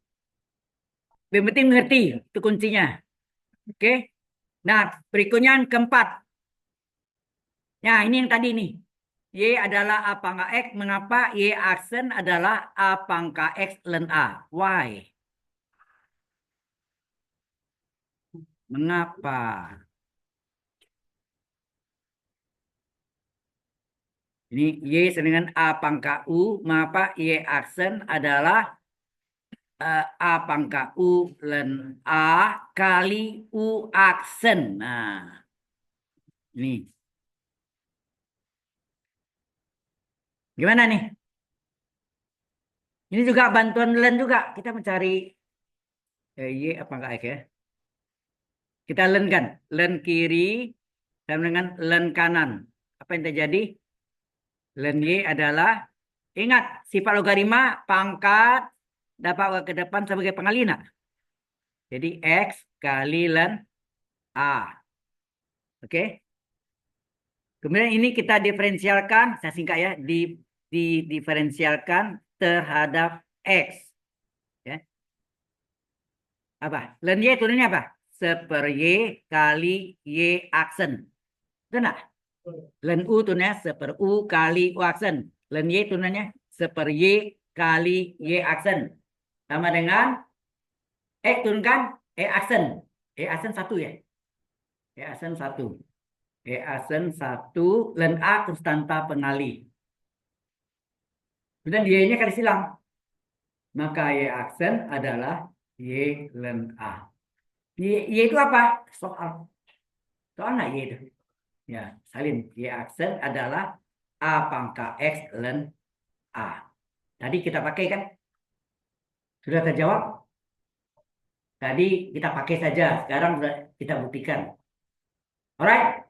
[SPEAKER 1] yang penting mengerti itu kuncinya. Oke. Nah, berikutnya yang keempat. Nah, ini yang tadi nih. Y adalah A pangkat X. Mengapa Y aksen adalah A pangkat X ln A? Why? Mengapa? Ini Y dengan A pangkat U. Mengapa Y aksen adalah A pangkat U ln A kali U aksen. Nah, ini. Gimana nih? Ini juga bantuan ln juga. Kita mencari Y apa enggak X ya? Kita ln kan. Ln kiri sama dengan ln kanan. Apa yang terjadi? Ln Y adalah, ingat, sifat logaritma pangkat dapat ke depan sebagai pengalina. Jadi X kali ln A. Oke. Kemudian ini kita diferensialkan, saya singkat ya, diferensialkan terhadap X. Ya. Apa? Ln Y turunnya apa? Seper Y kali Y aksen. Betul nggak? Ln U turunnya seper U kali U aksen. Ln Y turunnya seper Y kali Y aksen. Sama dengan X turunkan E aksen. E aksen 1 ya. E aksen 1. E aksen 1, len A konstanta pengali. Kemudian Y-nya kali silang. Maka Y aksen adalah Y len A. Y itu apa? Soal. Soal nggak Y itu? Ya, salin. Y aksen adalah A pangkat X len A. Tadi kita pakai kan? Sudah terjawab? Tadi kita pakai saja. Sekarang sudah kita buktikan. Alright?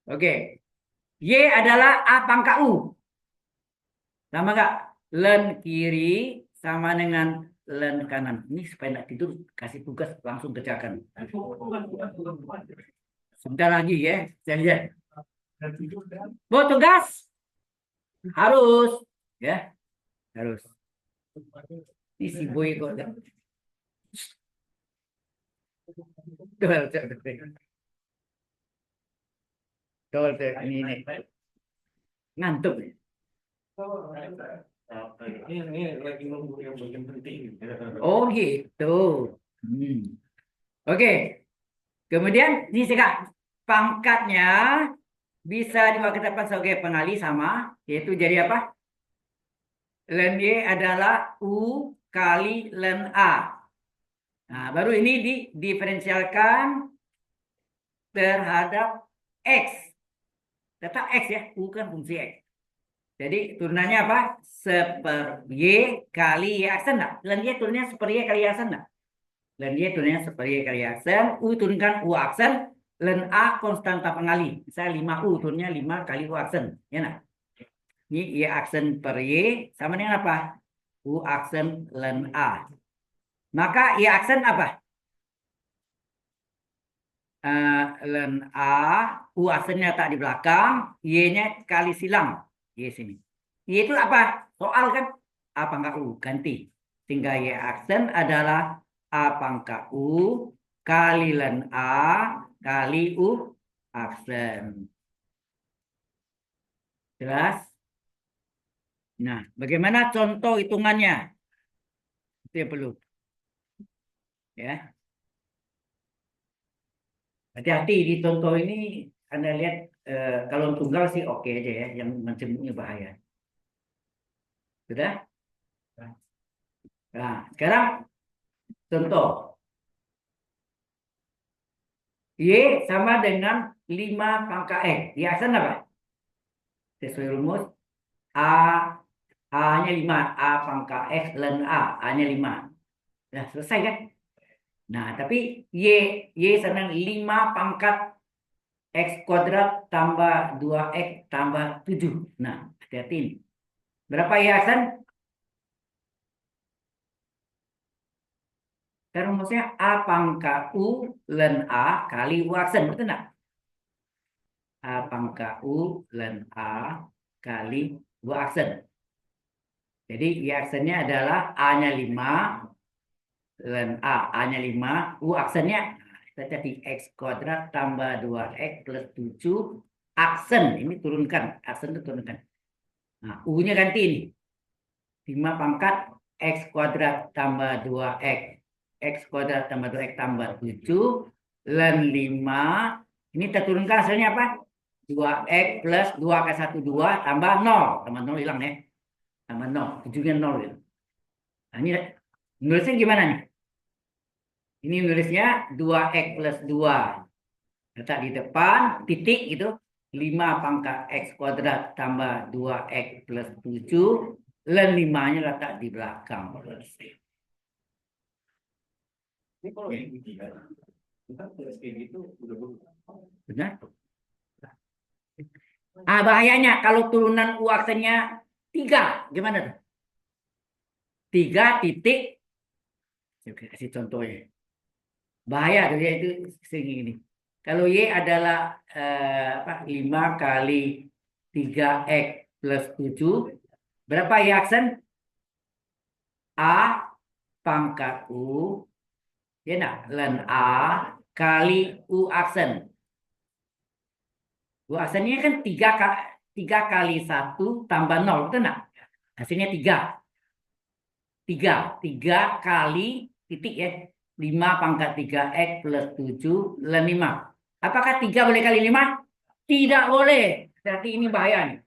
[SPEAKER 1] Oke. Y adalah A pangkat U. Sama nggak? Len kiri sama dengan len kanan. Ini supaya nggak tidur, kasih tugas langsung kerjakan. Sebentar lagi ya, saya lihat. Buat tugas harus, ya harus. Ini si boy kok. Tuh, ini ngantuk.
[SPEAKER 2] Ini lagi nunggu yang bagian penting.
[SPEAKER 1] Oh gitu. Oke. Kemudian ini sekarang pangkatnya bisa diwakilkan sebagai pengali sama, yaitu jadi apa? Len Y adalah U kali len A. Nah, baru ini didiferensialkan terhadap X. Tetap X ya, U kan fungsi X. Jadi turunannya apa? Seper Y kali Y aksen enggak? Len Y turunnya seper Y kali Y aksen enggak? Len Y turunnya seper Y kali Y aksen. U turunkan U aksen. Len A konstanta pengali. Misalnya 5U turunnya 5 kali U aksen. Ya enggak? Ini Y aksen per Y sama dengan apa? U aksen len A. Maka Y aksen apa? Len A, U aksennya tak di belakang, Y-nya kali silang. Y sini. Y itu apa? Soal kan? A pangkat U, ganti. Sehingga Y aksen adalah A pangkat U kali len A kali U aksen. Jelas? Nah, bagaimana contoh hitungannya? Itu yang perlu. Ya. Hati-hati di contoh ini Anda lihat kalau tunggal sih oke aja ya, yang majemuknya bahaya. Sudah? Nah, sekarang contoh. Y sama dengan 5 pangkat X. Y aksen apa? Sesuai rumus A, A-nya 5. A pangkat X len A. A-nya 5. Nah, selesai kan? Nah, tapi Y sama dengan 5 pangkat X kuadrat tambah 2X tambah 7. Nah, hati-hati ini. Berapa Y aksen? Kan rumusnya A pangkat U len A kali U aksen. Betul nggak? A pangkat U len A kali U aksen. Jadi Y aksennya adalah A-nya 5 len A. A-nya 5. U aksennya kita jadi X kuadrat tambah 2X plus 7. Aksen. Ini turunkan. Aksen itu turunkan. Nah, U-nya ganti ini. 5 pangkat X kuadrat tambah 2X. X kuadrat tambah 2X tambah 7. Len 5. Ini kita turunkan hasilnya apa? 2X plus 2 ke 1, 2 tambah 0. Tambah 0 hilang ya. Tambah 0. 7-nya 0 ya. Nah, ini nulisnya gimana nih? Ini nulisnya 2X plus 2. Letak di depan, titik gitu. 5 pangkat X kuadrat tambah 2X plus 7. Len 5-nya letak di belakang.
[SPEAKER 2] Ini kalau ini tiga, kita tulis kayak gitu udah
[SPEAKER 1] Benar? Bahayanya kalau turunan U aksennya 3. Gimana tuh? 3 titik. Oke, kasih contohnya. Bahaya tuh ya itu sering ini. Kalau Y adalah 5 kali 3X plus 7. Berapa Y aksen? A pangkat U. Ya nak, len A kali U aksen. U aksennya kan 3 kali 1 tambah 0. Betul nak? Hasilnya 3. 3 kali titik ya. 5 pangkat 3X plus 7 ln 5. Apakah 3 boleh kali 5? Tidak boleh. Berarti ini bahaya nih.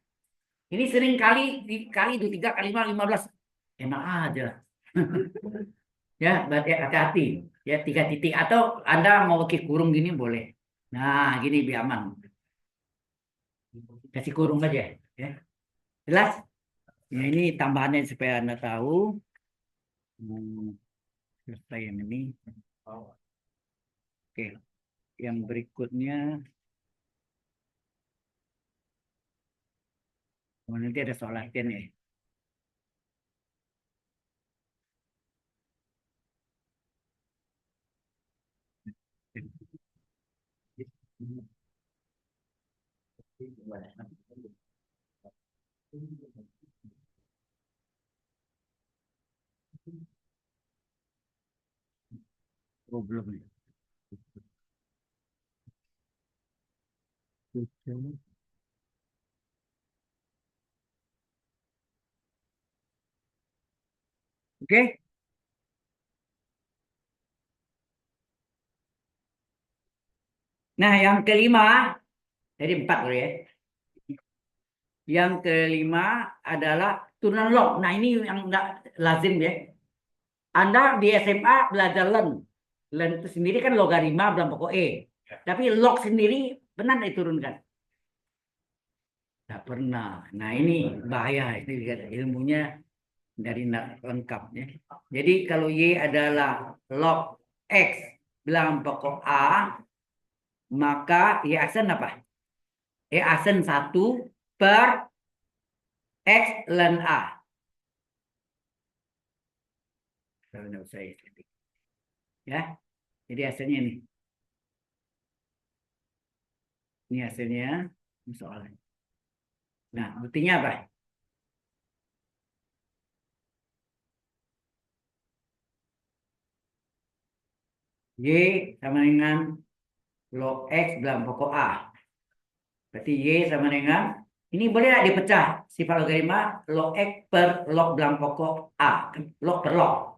[SPEAKER 1] Ini sering kali itu 3 kali 5, 15. Enak aja. Ya, berarti hati-hati. Ya, 3 titik. Atau Anda mau pakai kurung gini boleh. Nah, gini biar aman. Kasih kurung aja. Ya. Jelas? Ya, ini tambahannya supaya Anda tahu. Selesai yang ini. Oke. Yang berikutnya. Oh, nanti ada soal latihan ya. Oh, belum nih. Oke. Nah, yang kelima, jadi 4 loh ya. Yang kelima adalah turunan log. Nah, ini yang enggak lazim ya. Anda di SMA belajar len. Len itu sendiri kan logaritma dalam pokok E. Tapi log sendiri benar diturunkan. Tidak pernah. Nah, ini bahaya. Ini lihat ilmunya dari nggak lengkap ya. Jadi kalau Y adalah log X dalam pokok A, maka Y aksen apa? Y aksen 1 per X ln A. Kalau nggak usah ya. Jadi hasilnya ini. Ini hasilnya soalnya. Nah, buktinya apa? Y sama dengan log X dalam pokok A. Berarti Y sama dengan, ini boleh nggak dipecah sifat logaritma log X per log dalam pokok A. Log per log.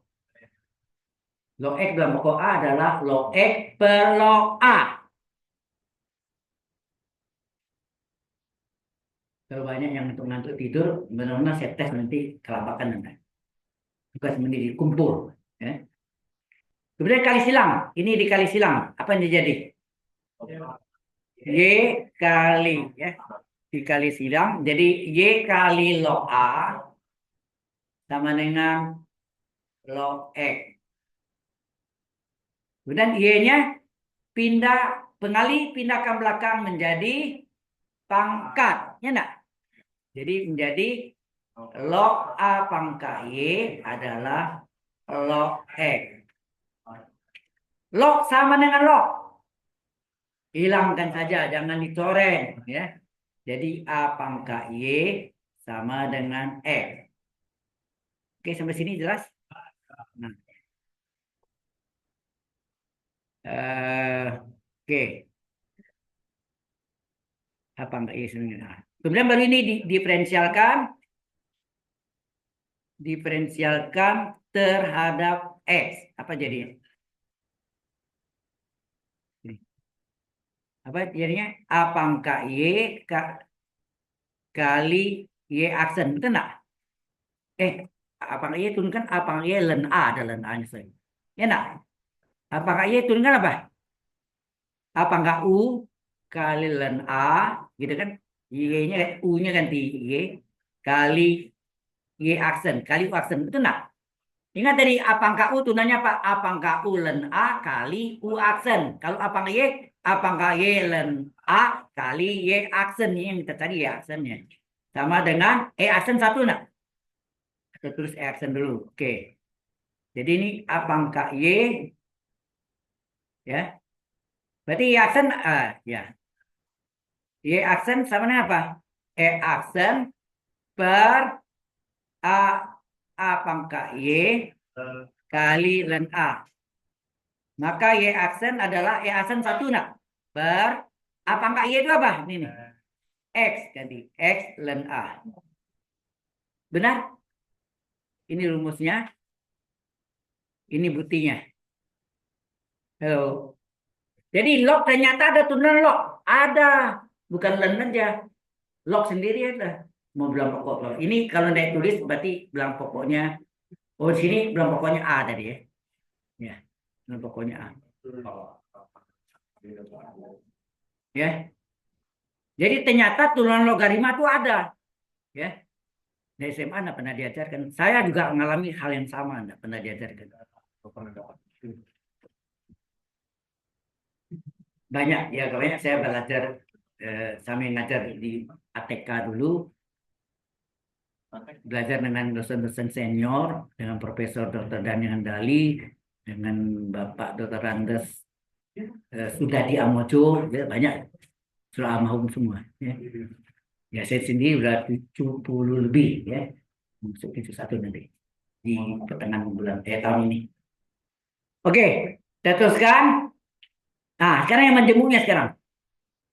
[SPEAKER 1] Log X dalam pokok A adalah log X per log A. Kalau banyak yang ngantuk-ngantuk tidur, benar-benar saya tes nanti kelabakan nanti. Tugas mendidih dikumpul. Ya. Kemudian kali silang. Ini dikali silang. Apa yang terjadi? Y kali ya. Dikali silang. Jadi Y kali log A sama dengan log X. Kemudian Y-nya pindahkan belakang menjadi pangkat. Ya enggak? Jadi menjadi log A pangkat Y adalah log X. Log sama dengan log. Hilangkan saja, jangan dicoret. Ya. Jadi A pangkat Y sama dengan X. Oke, sampai sini jelas? Nah, oke. A pangkat Y sama dengan A. Kemudian baru ini diferensialkan terhadap X. Apa jadinya? Apa jadinya? A pangkat Y kali Y aksen. Betul nggak? A pangkat Y turunkan A pangkat Y ln A. Ada ln A-nya. Ya nggak? A pangkat Y turunkan apa? A pangkat U kali ln A. Gitu kan? Y-nya, U-nya ganti Y. Kali Y aksen. Kali U aksen. Betul nggak? Ingat tadi A pangkat U tunanya apa? A pangkat U ln A kali U aksen. Kalau A pangkat Y, A pangkat Y ln A kali Y aksen. Ini yang kita tadi Y aksennya. Sama dengan E aksen 1 nak. Kita tulis E aksen dulu. Oke. Jadi ini A pangkat Y. Ya. Berarti Y aksen, ya. Y aksen sama dengan apa? E aksen per A, A pangkat Y kali ln A. Maka Y aksen adalah Y aksen 1 nak. Per A pangkat Y itu apa? Ini nih. X ganti. X ln A. Benar? Ini rumusnya. Ini buktinya. Halo. Jadi log ternyata ada turunan log. Ada. Bukan len aja. Log sendiri ada. Mau bilang pokok log. Ini kalau tidak tulis berarti bilang pokoknya. Oh, di sini bilang pokoknya A tadi ya. Ya. Bilang pokoknya A. Ya. Jadi ternyata turunan logaritma itu ada. Ya. Di SMA Anda pernah diajarkan. Saya juga mengalami hal yang sama. Anda pernah diajarkan. Banyak ya, banyak saya belajar sambil ngajar di ATK dulu, belajar dengan dosen-dosen senior, dengan Profesor Dr. Daniel Handali, dengan Bapak Dr. Randes sudah di Amojo, ya, banyak sudah almarhum semua. Ya. Ya saya sendiri udah 70 lebih ya, masuk 71 nanti di pertengahan bulan tahun ini. Oke, saya teruskan. Nah, sekarang yang menjemuknya sekarang.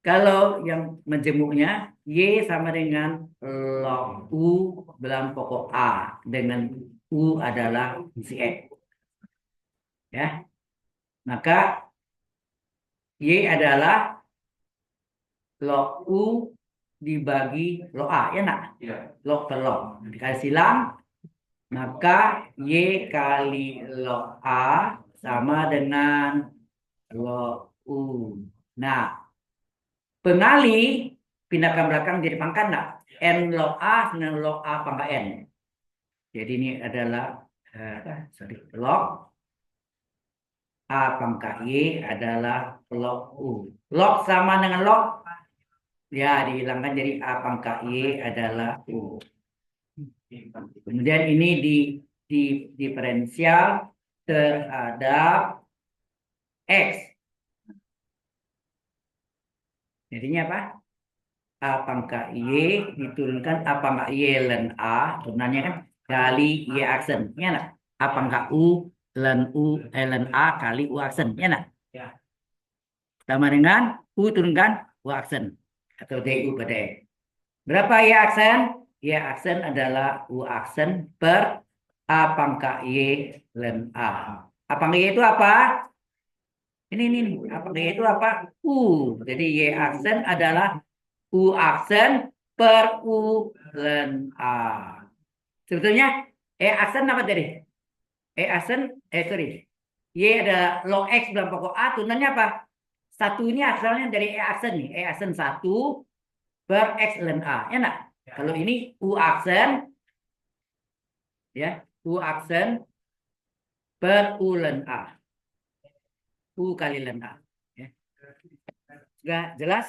[SPEAKER 1] Kalau yang menjemuknya, Y sama dengan log U dalam pokok A. Dengan U adalah isi X. Ya. Maka Y adalah log U dibagi log A. Ya nak?
[SPEAKER 2] Iya.
[SPEAKER 1] Log per log. Dikali silang, maka Y kali log A sama dengan log U. Nah, pengali pindahkan belakang jadi pangkat enggak? N log A dengan log A pangkat N. Jadi ini adalah log A pangkat Y adalah log U. Log sama dengan log, ya dihilangkan jadi A pangkat Y adalah U. Kemudian ini di diferensial terhadap X. Jadinya apa? A pangkat Y diturunkan A pangkat Y ln A. Turunannya kan kali Y aksen. Ya nak? A pangkat U ln ln A kali U aksen. Ya nak?
[SPEAKER 2] Ya.
[SPEAKER 1] Sama dengan U turunkan U aksen. Atau DU pada X. Berapa Y aksen? Y aksen adalah U aksen per A pangkat Y ln A. A pangkat Y itu apa? Ini. A pangkat Y itu apa? U. Jadi Y aksen adalah U aksen per U ln A. Sebetulnya E aksen apa tadi? E aksen, sorry. Y ada log X dalam pokok A, turunannya apa? Satu ini asalnya dari E aksen nih. E aksen 1 per X ln A. Ya enggak? Kalau ini U aksen, ya, U aksen per U ln A. U kali ln A. Ya. Sudah jelas?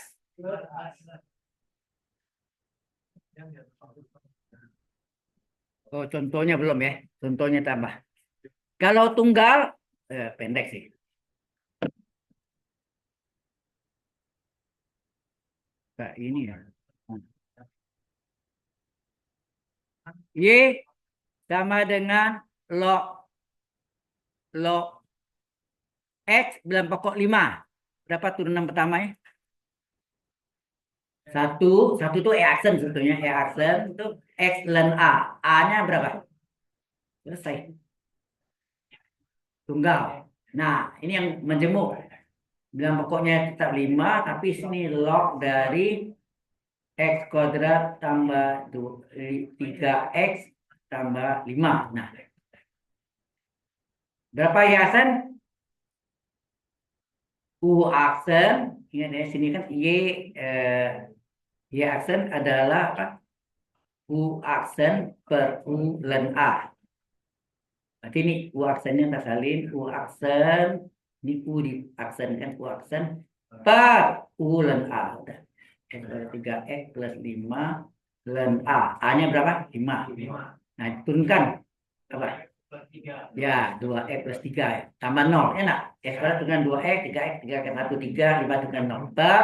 [SPEAKER 1] Oh, contohnya belum ya. Contohnya tambah. Kalau tunggal, pendek sih. Nah, ini ya. Y sama dengan log X dalam pokok 5. Berapa turunan pertama ya? Satu itu E aksen sebetulnya. E aksen itu X ln A. A-nya berapa? Selesai. Tunggal. Nah, ini yang menjemuk. Dalam pokoknya tetap 5, tapi sini log dari X kuadrat tambah 3X tambah 5. Nah, berapa Y aksen? U aksen. Ingat ya, sini kan Y aksen adalah apa? U aksen per U ln A. Berarti ini U aksennya tak salin. U aksen. Ini U di aksen kan. U aksen per U ln A. Udah. X dari 3X plus 5 ln A. A-nya berapa? 5. Nah, turunkan. Apa? Ya, 2X plus 3. Tambah 0. Enak. X kuadrat dengan 2X, 3X, 3 ke 1, 3, 5 dengan 0. Per.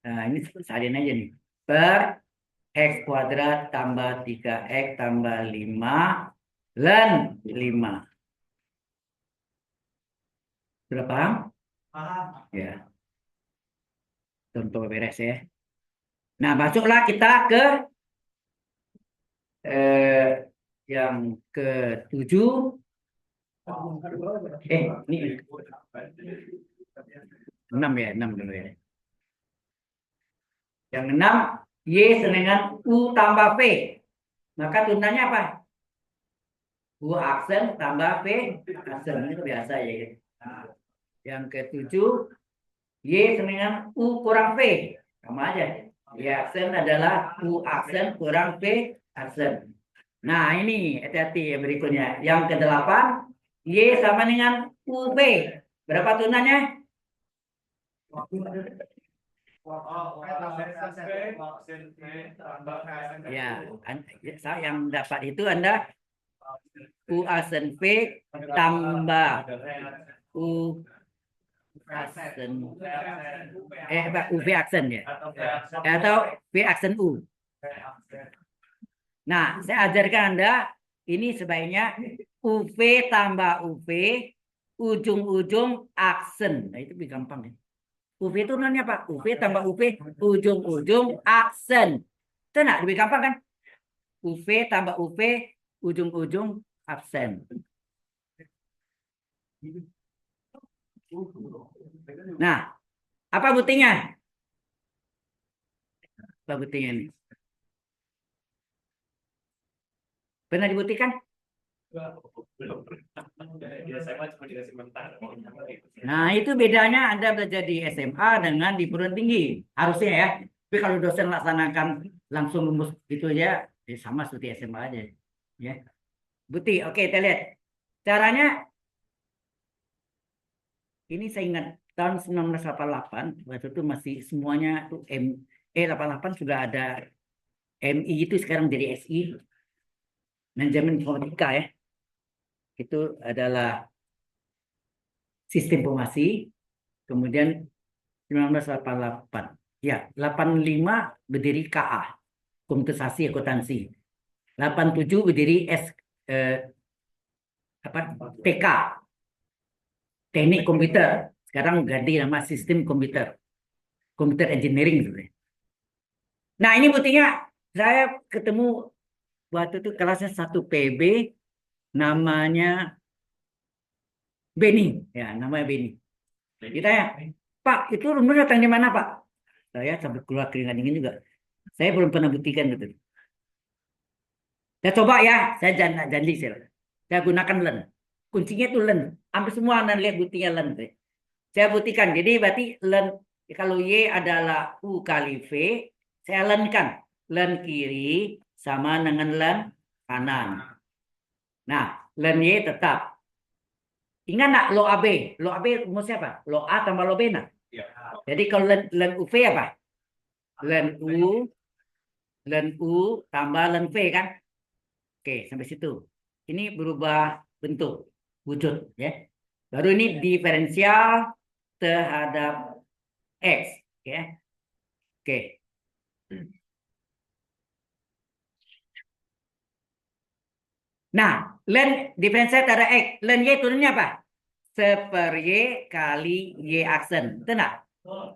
[SPEAKER 1] Nah, ini salin aja nih. Per X kuadrat tambah 3X tambah 5 ln 5. Sudah paham? Paham. Ya. Contoh beres ya. Nah, masuklah kita ke yang ke-7. Ini 6 ya, 6 dulu ya. Yang 6, Y dengan U tambah V. Maka turunannya apa? U aksen tambah V aksen. Ini biasa ya. Nah, yang ketujuh, Y dengan U kurang V. Sama aja. Y aksen adalah U aksen kurang V aksen. Nah, ini hati-hati ya berikutnya. Yang kedelapan, Y sama dengan UV. Berapa turunannya? Ya, yang dapat itu Anda U aksen V tambah U aksen UV aksen ya. Atau V aksen U. Nah, saya ajarkan Anda ini sebaiknya UV tambah UV ujung-ujung aksen. Nah, itu lebih gampang ya. UV itu namanya apa? UV tambah UV ujung-ujung aksen. Itu nah, lebih gampang kan? UV tambah UV ujung-ujung aksen. Nah, apa buktinya? Apa buktinya ini? Pernah dibuktikan? Nah, itu bedanya Anda belajar di SMA dengan di perguruan tinggi. Harusnya ya. Tapi kalau dosen laksanakan langsung rumus gitu aja, ya sama seperti SMA aja. Ya. Bukti, oke, kita lihat. Caranya, ini saya ingat tahun 1988, waktu itu masih semuanya tuh 88 sudah ada MI itu sekarang jadi SI. Manajemen informatika ya. Itu adalah sistem informasi. Kemudian 1988. Ya, 85 berdiri KA, Komputasi Akuntansi. 87 berdiri TK, Teknik Komputer. Sekarang ganti nama Sistem Komputer. Computer Engineering gitu. Nah, ini buktinya saya ketemu waktu itu kelasnya 1 PB, namanya Benny. Ya, namanya Benny. Kita ya, Pak, itu rumus datang di mana, Pak? Saya sampai keluar keringat dingin juga. Saya belum pernah buktikan gitu. Saya coba ya, saya janji saya gunakan len. Kuncinya itu len. Hampir semua anda lihat buktinya len. Saya buktikan. Jadi berarti len kalau Y adalah U kali V, saya lenkan. Len kiri sama dengan len kanan. Nah, len Y tetap. Ingat nak lo AB? Lo AB rumusnya apa? Lo A tambah lo B nak. Jadi kalau len UV apa? Len U tambah len V kan? Oke, sampai situ. Ini berubah bentuk, wujud ya. Baru ini diferensial terhadap X ya. Oke. Nah, len diferensial terhadap X. Len Y turunnya apa? Seper Y kali Y aksen. Betul nggak?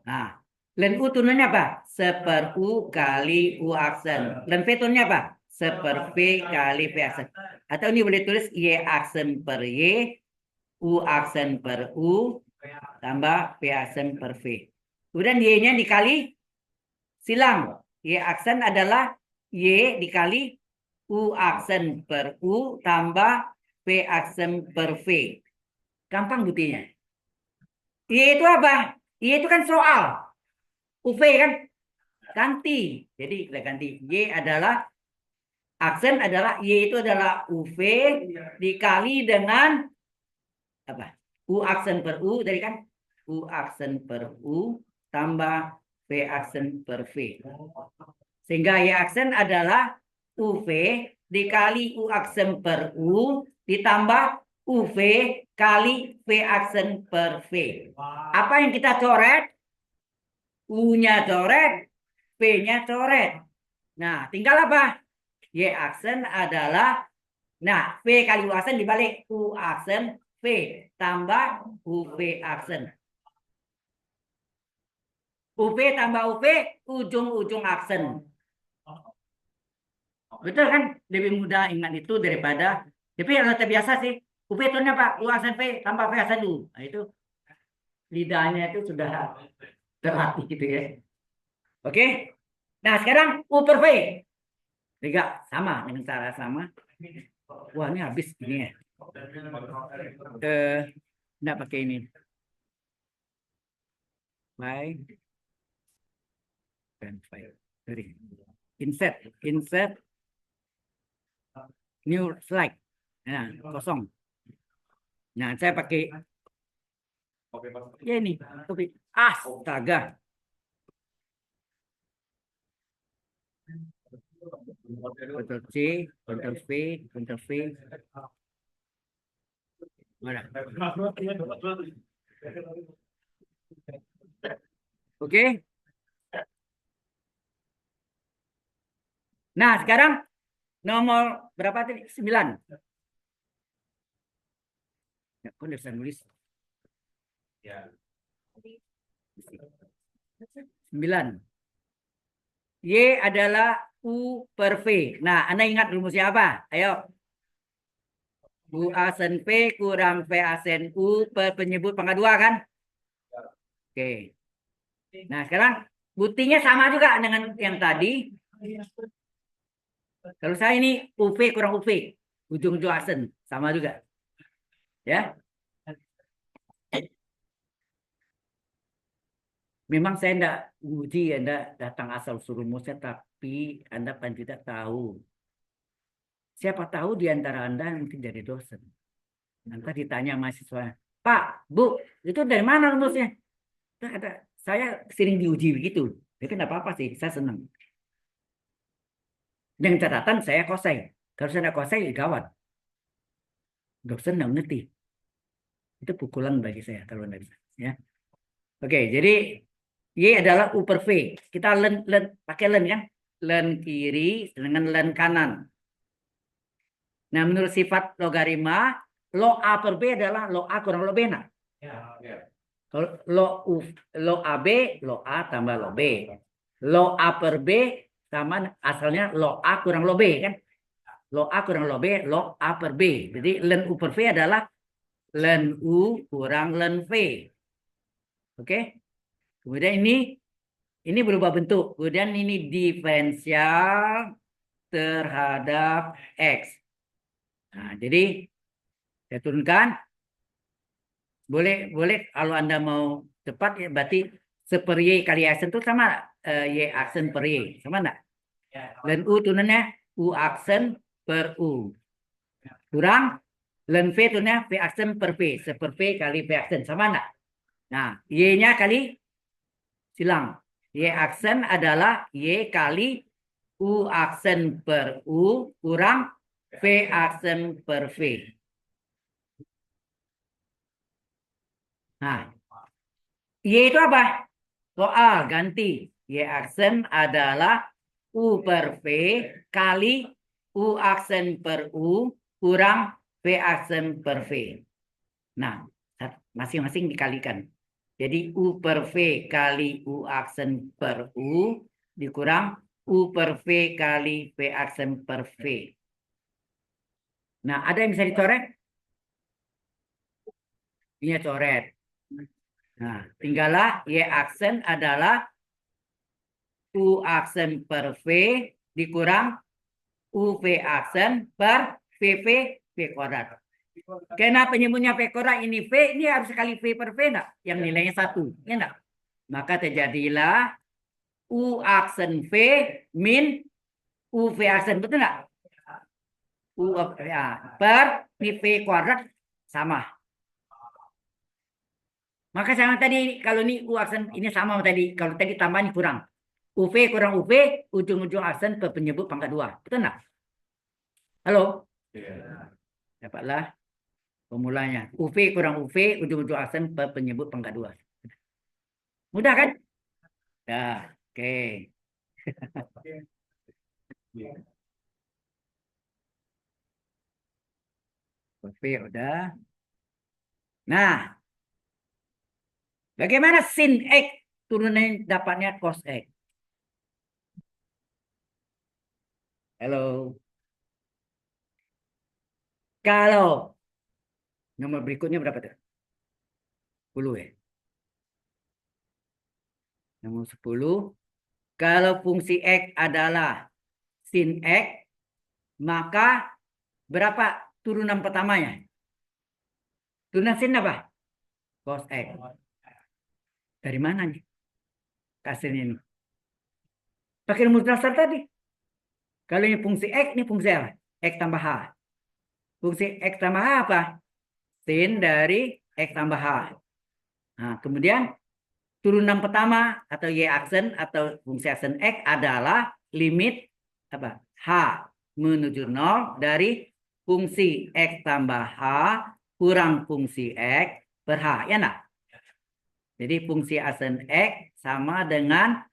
[SPEAKER 1] Nah, len U turunnya apa? Seper U kali U aksen. Len V turunnya apa? Seper V kali V aksen. Atau ini boleh tulis Y aksen per Y, U aksen per U, tambah V aksen per V. Kemudian Y-nya dikali silang. Y aksen adalah Y dikali U aksen per U tambah V aksen per V. Gampang buktinya. Y itu apa? Y itu kan soal. UV kan? Ganti. Jadi kita ganti. Y adalah aksen adalah Y itu adalah UV dikali dengan apa? U aksen per U dari kan? U aksen per U tambah V aksen per V. Sehingga Y aksen adalah UV dikali U aksen per U ditambah UV kali V aksen per V. Apa yang kita coret? U-nya coret, V-nya coret. Nah, tinggal apa? Y aksen adalah, nah, V kali U aksen dibalik U aksen V tambah UV aksen. UV tambah UV, ujung-ujung aksen. Betul kan? Lebih mudah ingat itu daripada, tapi yang terbiasa sih. UV itu apa? U aksen V tambah V aksen U. Nah, itu lidahnya itu sudah terlatih gitu ya. Oke. Nah, sekarang U per V. Juga sama dengan cara sama. Wah, ini habis ini ya. Enggak pakai ini. Baik. Dan file. Insert new slide. Nah, kosong. Nah, saya pakai ya ini. Topik. Astaga. Ctrl C, Ctrl V, Ctrl V. Mana? Oke. Nah, sekarang nomor berapa tadi? 9. Ya, kok bisa nulis?
[SPEAKER 2] Ya.
[SPEAKER 1] 9. Y adalah U per V. Nah, Anda ingat rumusnya apa? Ayo. U aksen V kurang V aksen U per penyebut pangkat 2 kan? Oke. Nah, sekarang buktinya sama juga dengan yang tadi. Kalau saya ini UV kurang UV. Ujung-ujung aksen. Sama juga. Ya. Memang saya tidak uji, Anda datang asal suruh rumusnya, tapi Anda paling tidak tahu. Siapa tahu di antara Anda mungkin jadi dosen. Nanti ditanya mahasiswa, Pak, Bu, itu dari mana rumusnya? Kata, saya sering diuji begitu. Tapi tidak apa-apa sih, saya senang. Dengan catatan saya kosai. Kalau saya tidak kosai, gawat. Dosen tidak ngerti. Itu pukulan bagi saya kalau tidak bisa. Ya. Oke, jadi Y adalah U per V. Kita pakai len kan? Len kiri dengan len kanan. Nah, menurut sifat logaritma, log A per B adalah log A kurang log B. Nah. Kalau log AB, log A tambah log B. Log A per B sama asalnya log A kurang log B kan? Log A kurang log B, log A per B. Jadi len U per V adalah len U kurang len V. Oke? Kemudian ini berubah bentuk. Kemudian ini diferensial terhadap X. Nah, jadi saya turunkan. Boleh kalau Anda mau cepat ya berarti seper Y kali aksen itu sama Y aksen per Y. Sama enggak? Dan U turunannya U aksen per U. Kurang len V turunnya V aksen per V. Seper V kali V aksen. Sama enggak? Nah, Y-nya kali silang. Y aksen adalah Y kali U aksen per U kurang V aksen per V. Nah, Y itu apa? Soal ganti. Y aksen adalah U per V kali U aksen per U kurang V aksen per V. Nah, masing-masing dikalikan. Jadi U per V kali U aksen per U dikurang U per V kali V aksen per V. Nah, ada yang bisa dicoret? Ini coret. Nah, tinggallah Y aksen adalah U aksen per V dikurang UV aksen per VV V kuadrat. Karena penyebutnya V kuadrat ini V, ini harus sekali V per V enggak? Yang nilainya 1. Ya enggak? Maka terjadilah U aksen V min UV aksen. Betul enggak? U ya, per V kuadrat sama. Maka sama tadi, kalau ini U aksen ini sama tadi. Kalau tadi tambahan kurang. UV kurang UV, ujung-ujung aksen per penyebut pangkat 2. Betul enggak? Halo? Dapatlah formulanya. UV kurang UV, ujung-ujung aksen per penyebut pangkat 2. Mudah kan? Ya, oke. UV udah. Nah, bagaimana sin X turunan dapatnya cos X? Halo. Kalau Nomor berikutnya berapa tuh? 10 ya. Nomor 10. Kalau fungsi X adalah sin X, maka berapa turunan pertamanya? Turunan sin apa? Cos X. Dari mana nih hasilnya ini? Pakai rumus dasar tadi. Kalau ini fungsi X, ini fungsi apa? X tambah H. Fungsi X tambah H apa? Sin dari X tambah H. Nah, kemudian turunan pertama atau Y aksen atau fungsi aksen X adalah limit apa? H menuju 0 dari fungsi X tambah H kurang fungsi X per H. Ya enggak? Jadi fungsi aksen X sama dengan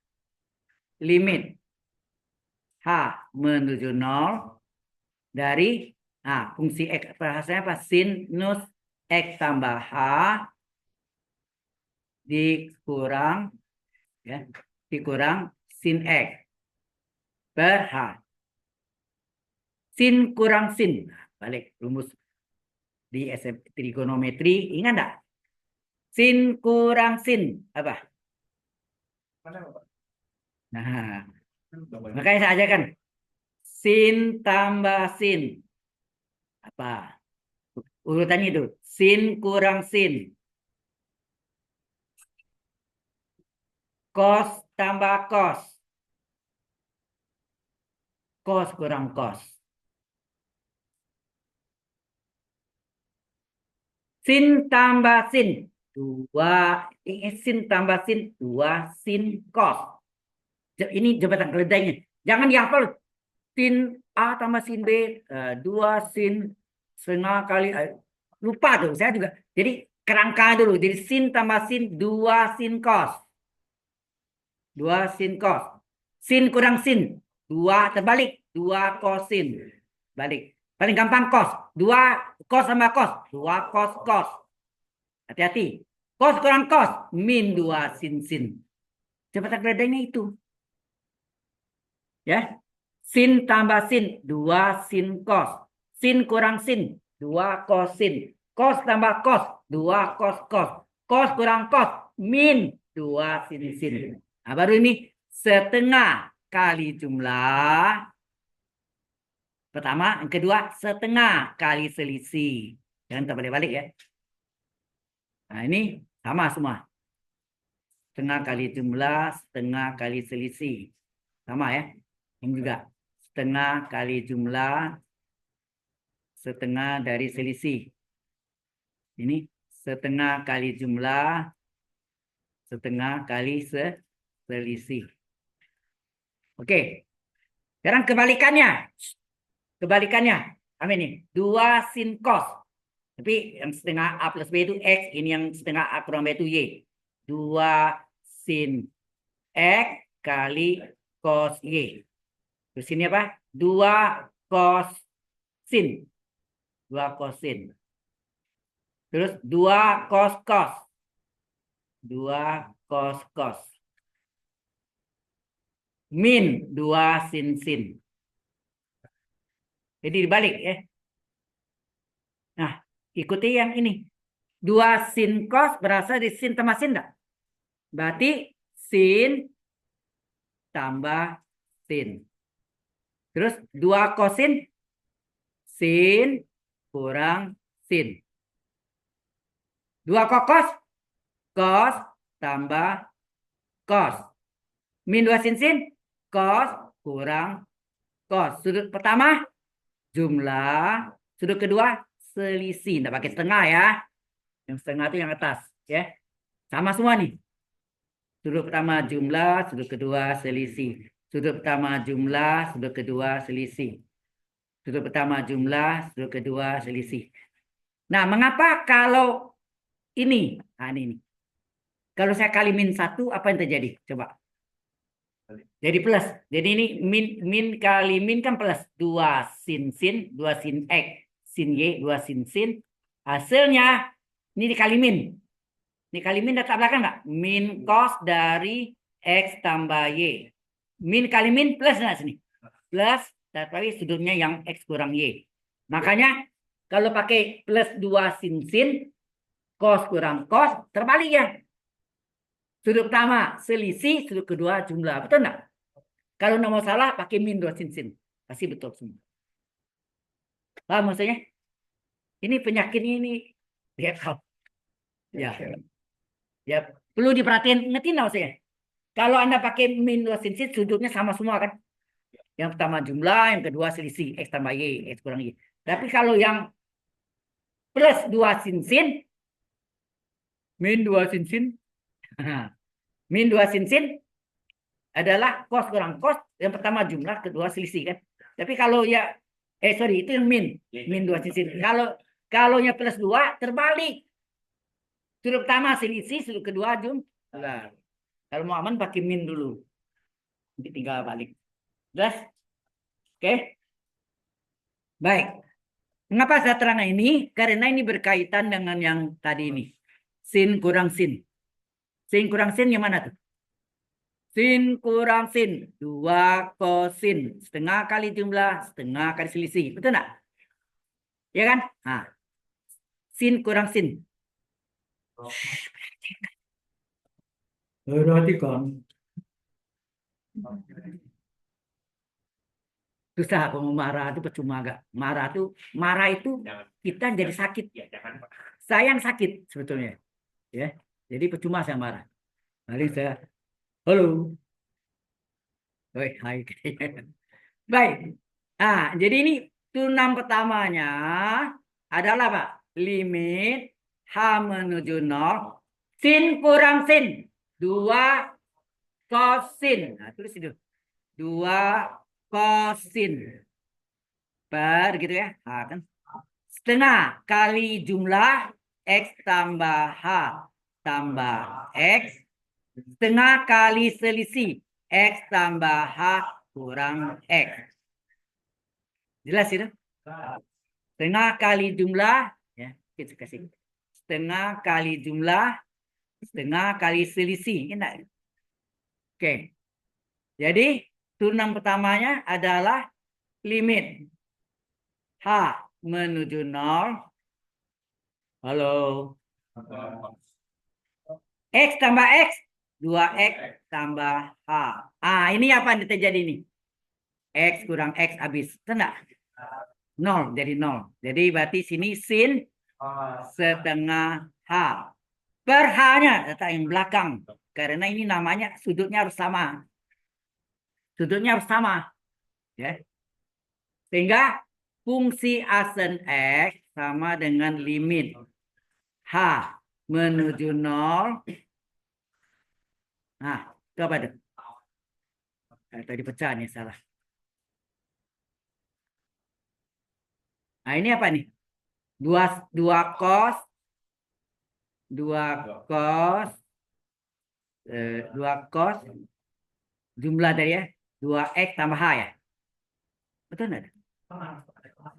[SPEAKER 1] limit H menuju 0 dari fungsi X per H apa? Sinus X tambah H dikurang ya, dikurang sin X per H. Sin kurang sin. Nah, balik rumus di SMP trigonometri. Ingat enggak? Sin kurang sin apa? Nah, makanya saya ajarkan. Sin tambah sin. Apa? Urutannya itu. Sin kurang sin. Cos tambah cos. Cos kurang cos. Sin tambah sin. 2. Sin tambah sin. 2 sin cos. Ini jabatan keledainya. Jangan dihafal. Sin A tambah sin B. 2 sin setengah kali. Lupa tuh. Saya juga. Jadi kerangka dulu. Jadi sin tambah sin. 2 sin cos. 2 sin cos. Sin kurang sin. 2 terbalik. 2 kosin. Balik. Paling gampang cos. 2 cos sama cos. 2 cos cos. Hati-hati. Cos kurang cos. Min 2 sin sin. Jabatan keledainya itu. Ya. Sin tambah sin. 2 sin cos. Sin kurang sin. 2 kosin. Cos tambah cos. 2 cos cos. Cos kurang cos. Min 2 sin sin. Nah, baru ini setengah kali jumlah. Pertama, yang kedua setengah kali selisih. Jangan terbalik-balik ya. Nah, ini sama semua. Setengah kali jumlah, setengah kali selisih. Sama ya. Ini juga setengah kali jumlah, setengah dari selisih. Ini setengah kali jumlah, setengah kali selisih. Oke. Sekarang kebalikannya. Kebalikannya. Amin nih. 2 sin cos. Tapi yang setengah A plus B itu X. Ini yang setengah A kurang B itu Y. 2 sin X kali cos Y. Terus ini apa? 2 cos sin. 2 cos sin. Terus 2 cos cos. 2 cos cos. Min 2 sin sin. Jadi dibalik ya. Nah, ikuti yang ini. 2 sin cos berasal dari sin tambah sin enggak? Berarti sin tambah sin. Terus 2 kosin. Sin kurang sin. 2 kokos. Kos tambah kos. Min 2 sin sin. Kos kurang kos. Sudut pertama jumlah. Sudut kedua selisih. Nggak pakai setengah ya. Yang setengah itu yang atas. Ya. Sama semua nih. Sudut pertama jumlah. Sudut kedua selisih. Sudut pertama jumlah. Sudut kedua selisih. Sudut pertama jumlah. Sudut kedua selisih. Nah, mengapa kalau ini? Nah, ini. Kalau saya kali min 1, apa yang terjadi? Coba. Jadi plus. Jadi ini min kali min kan plus. 2 sin sin, 2 sin X, sin Y, 2 sin sin. Hasilnya, ini dikali min. Dikali min data belakang nggak? Min cos dari X tambah Y. Min kali min plus nggak sini? Plus, tapi sudutnya yang X kurang Y. Makanya, Kalau pakai plus 2 sin, cos kurang cos, terbalik ya. Sudut pertama selisih, sudut kedua jumlah. Betul nggak? Kalau nggak mau salah, pakai min 2 sin. Pasti betul semua. Paham maksudnya? Ini penyakit ini. Lihat kau. Ya. Ya. Perlu diperhatiin. Ngerti nggak maksudnya? Kalau Anda pakai min 2 sin, sudutnya sama semua kan? Yang pertama jumlah, yang kedua selisih. X tambah Y, X kurang Y. Tapi kalau yang plus 2 sin, min 2 sin, min 2 sin adalah cos kurang cos. Yang pertama jumlah, kedua selisih kan. Tapi kalau ya, sorry, itu yang min 2 sin. Kalau nya plus 2 terbalik. Sudut pertama selisih, sudut kedua jumlah. Kalau mau aman pakai min dulu. Nanti tinggal balik. Jelas? Oke. Baik. Mengapa saya terangkan ini? Karena ini berkaitan dengan yang tadi ini. Sin kurang sin. Sin kurang sin yang mana tuh? Sin kurang sin. 2 kosin. Setengah kali jumlah, setengah kali selisih. Betul nggak? Ya kan? Nah. Sin kurang sin. Perhatikan. Susah kalau mau marah itu percuma agak. Marah itu kita jadi sakit. Saya yang sakit sebetulnya. Ya. Jadi percuma saya marah. Paling saya, halo. Hai. Baik. Nah, jadi ini tunam pertamanya adalah Pak, limit H menuju 0, sin kurang sin, 2 kosin. Nah, tulis itu. 2 kosin per gitu ya. Nah, kan. Setengah kali jumlah X tambah H tambah X. Setengah kali selisih X tambah H kurang X. Jelas itu? Setengah kali jumlah, ya, kita kasih. Setengah kali jumlah, setengah kali selisih. Enak. Oke. Jadi, turunan pertamanya adalah limit H menuju 0. Halo. X tambah X. 2X tambah H. Ah, ini apa yang terjadi ini? X kurang X habis. Tidak? 0 jadi 0. Jadi berarti sini sin setengah H. Per H-nya letak yang belakang. Karena ini namanya sudutnya harus sama. Sudutnya harus sama. Ya. Sehingga fungsi asen X sama dengan limit H menuju 0. Nah, itu apa itu? Tadi pecah nih, salah. Nah, ini apa nih? 2 cos 2 cos 2 cos jumlah dari ya 2X tambah H ya. Betul nggak?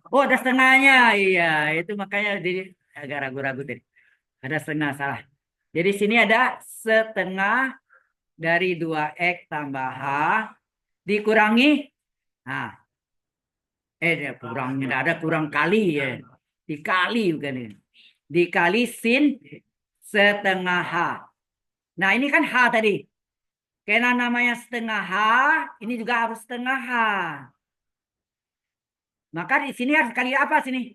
[SPEAKER 1] Oh, ada setengahnya. Iya, itu makanya jadi agak ragu-ragu tadi. Ada setengah, salah. Jadi sini ada setengah dari 2X tambah H dikurangi. Nah, kurangnya ada kurang kali ya. Dikali bukan ini. Dikali sin setengah H. Nah, ini kan H tadi. Karena namanya setengah H, ini juga harus setengah H. Maka di sini harus kali apa sini?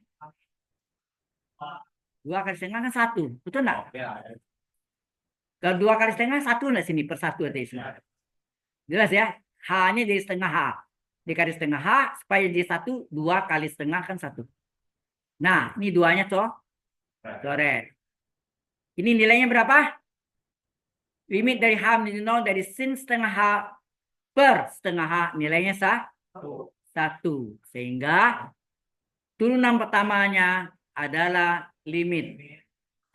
[SPEAKER 1] 2 kali setengah kan 1. Betul nggak? Kalau 2 kali setengah 1 nggak sini per 1 di sini. Jelas ya? H-nya jadi setengah H. Dikali setengah H supaya jadi 1, 2 kali setengah kan 1. Nah, ini 2-nya coret. Ini nilainya berapa? Limit dari H menjadi 0 dari sin setengah H per setengah H nilainya 1. Sehingga turunan pertamanya adalah limit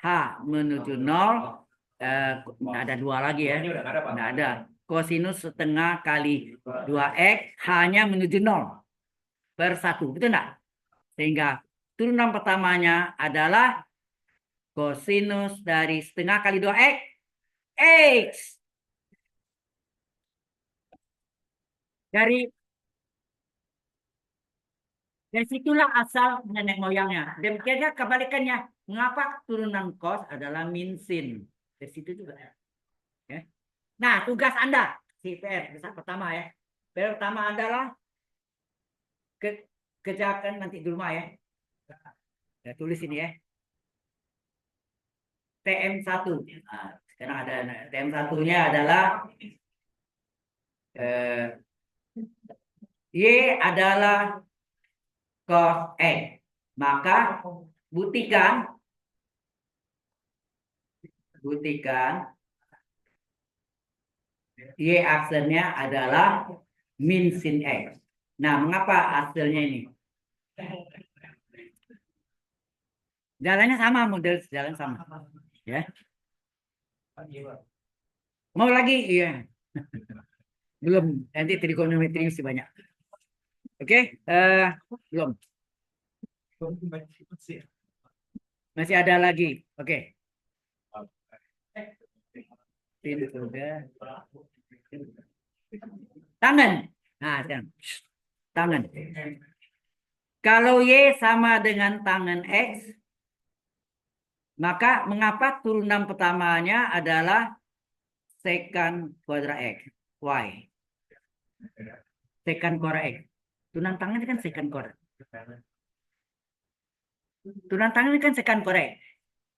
[SPEAKER 1] H menuju 0. Ada 2 lagi ya. Nggak ada. Kosinus setengah kali 2X hanya menuju 0 per 1. Betul nggak? Sehingga turunan pertamanya adalah kosinus dari setengah kali 2X. X. Dari Dari situlah asal nenek moyangnya. Demikiannya kebalikannya. Mengapa turunan cos adalah min sin? Dari situ juga. Ya. Nah, tugas Anda, si PR, pertama ya. PR pertama adalah ke, kerjakan nanti di rumah ya. Ya, tulis ini ya. TM1. Nah, sekarang ada TM1-nya adalah eh, Y adalah cos X. Maka buktikan Y aksennya adalah min sin X. Nah, mengapa hasilnya ini? Jalannya sama, model jalan sama. Ya. Mau lagi? Iya. Belum. Nanti trigonometri masih banyak. Oke, belum. Masih ada lagi. Oke. Tangan. Nah, tangan. Kalau Y sama dengan tangan X, maka mengapa turunan pertamanya adalah secant kuadrat X? Y. Secant kuadrat X. Turunan tangan kan secant kuadrat. Turunan tangan kan secant kuadrat X.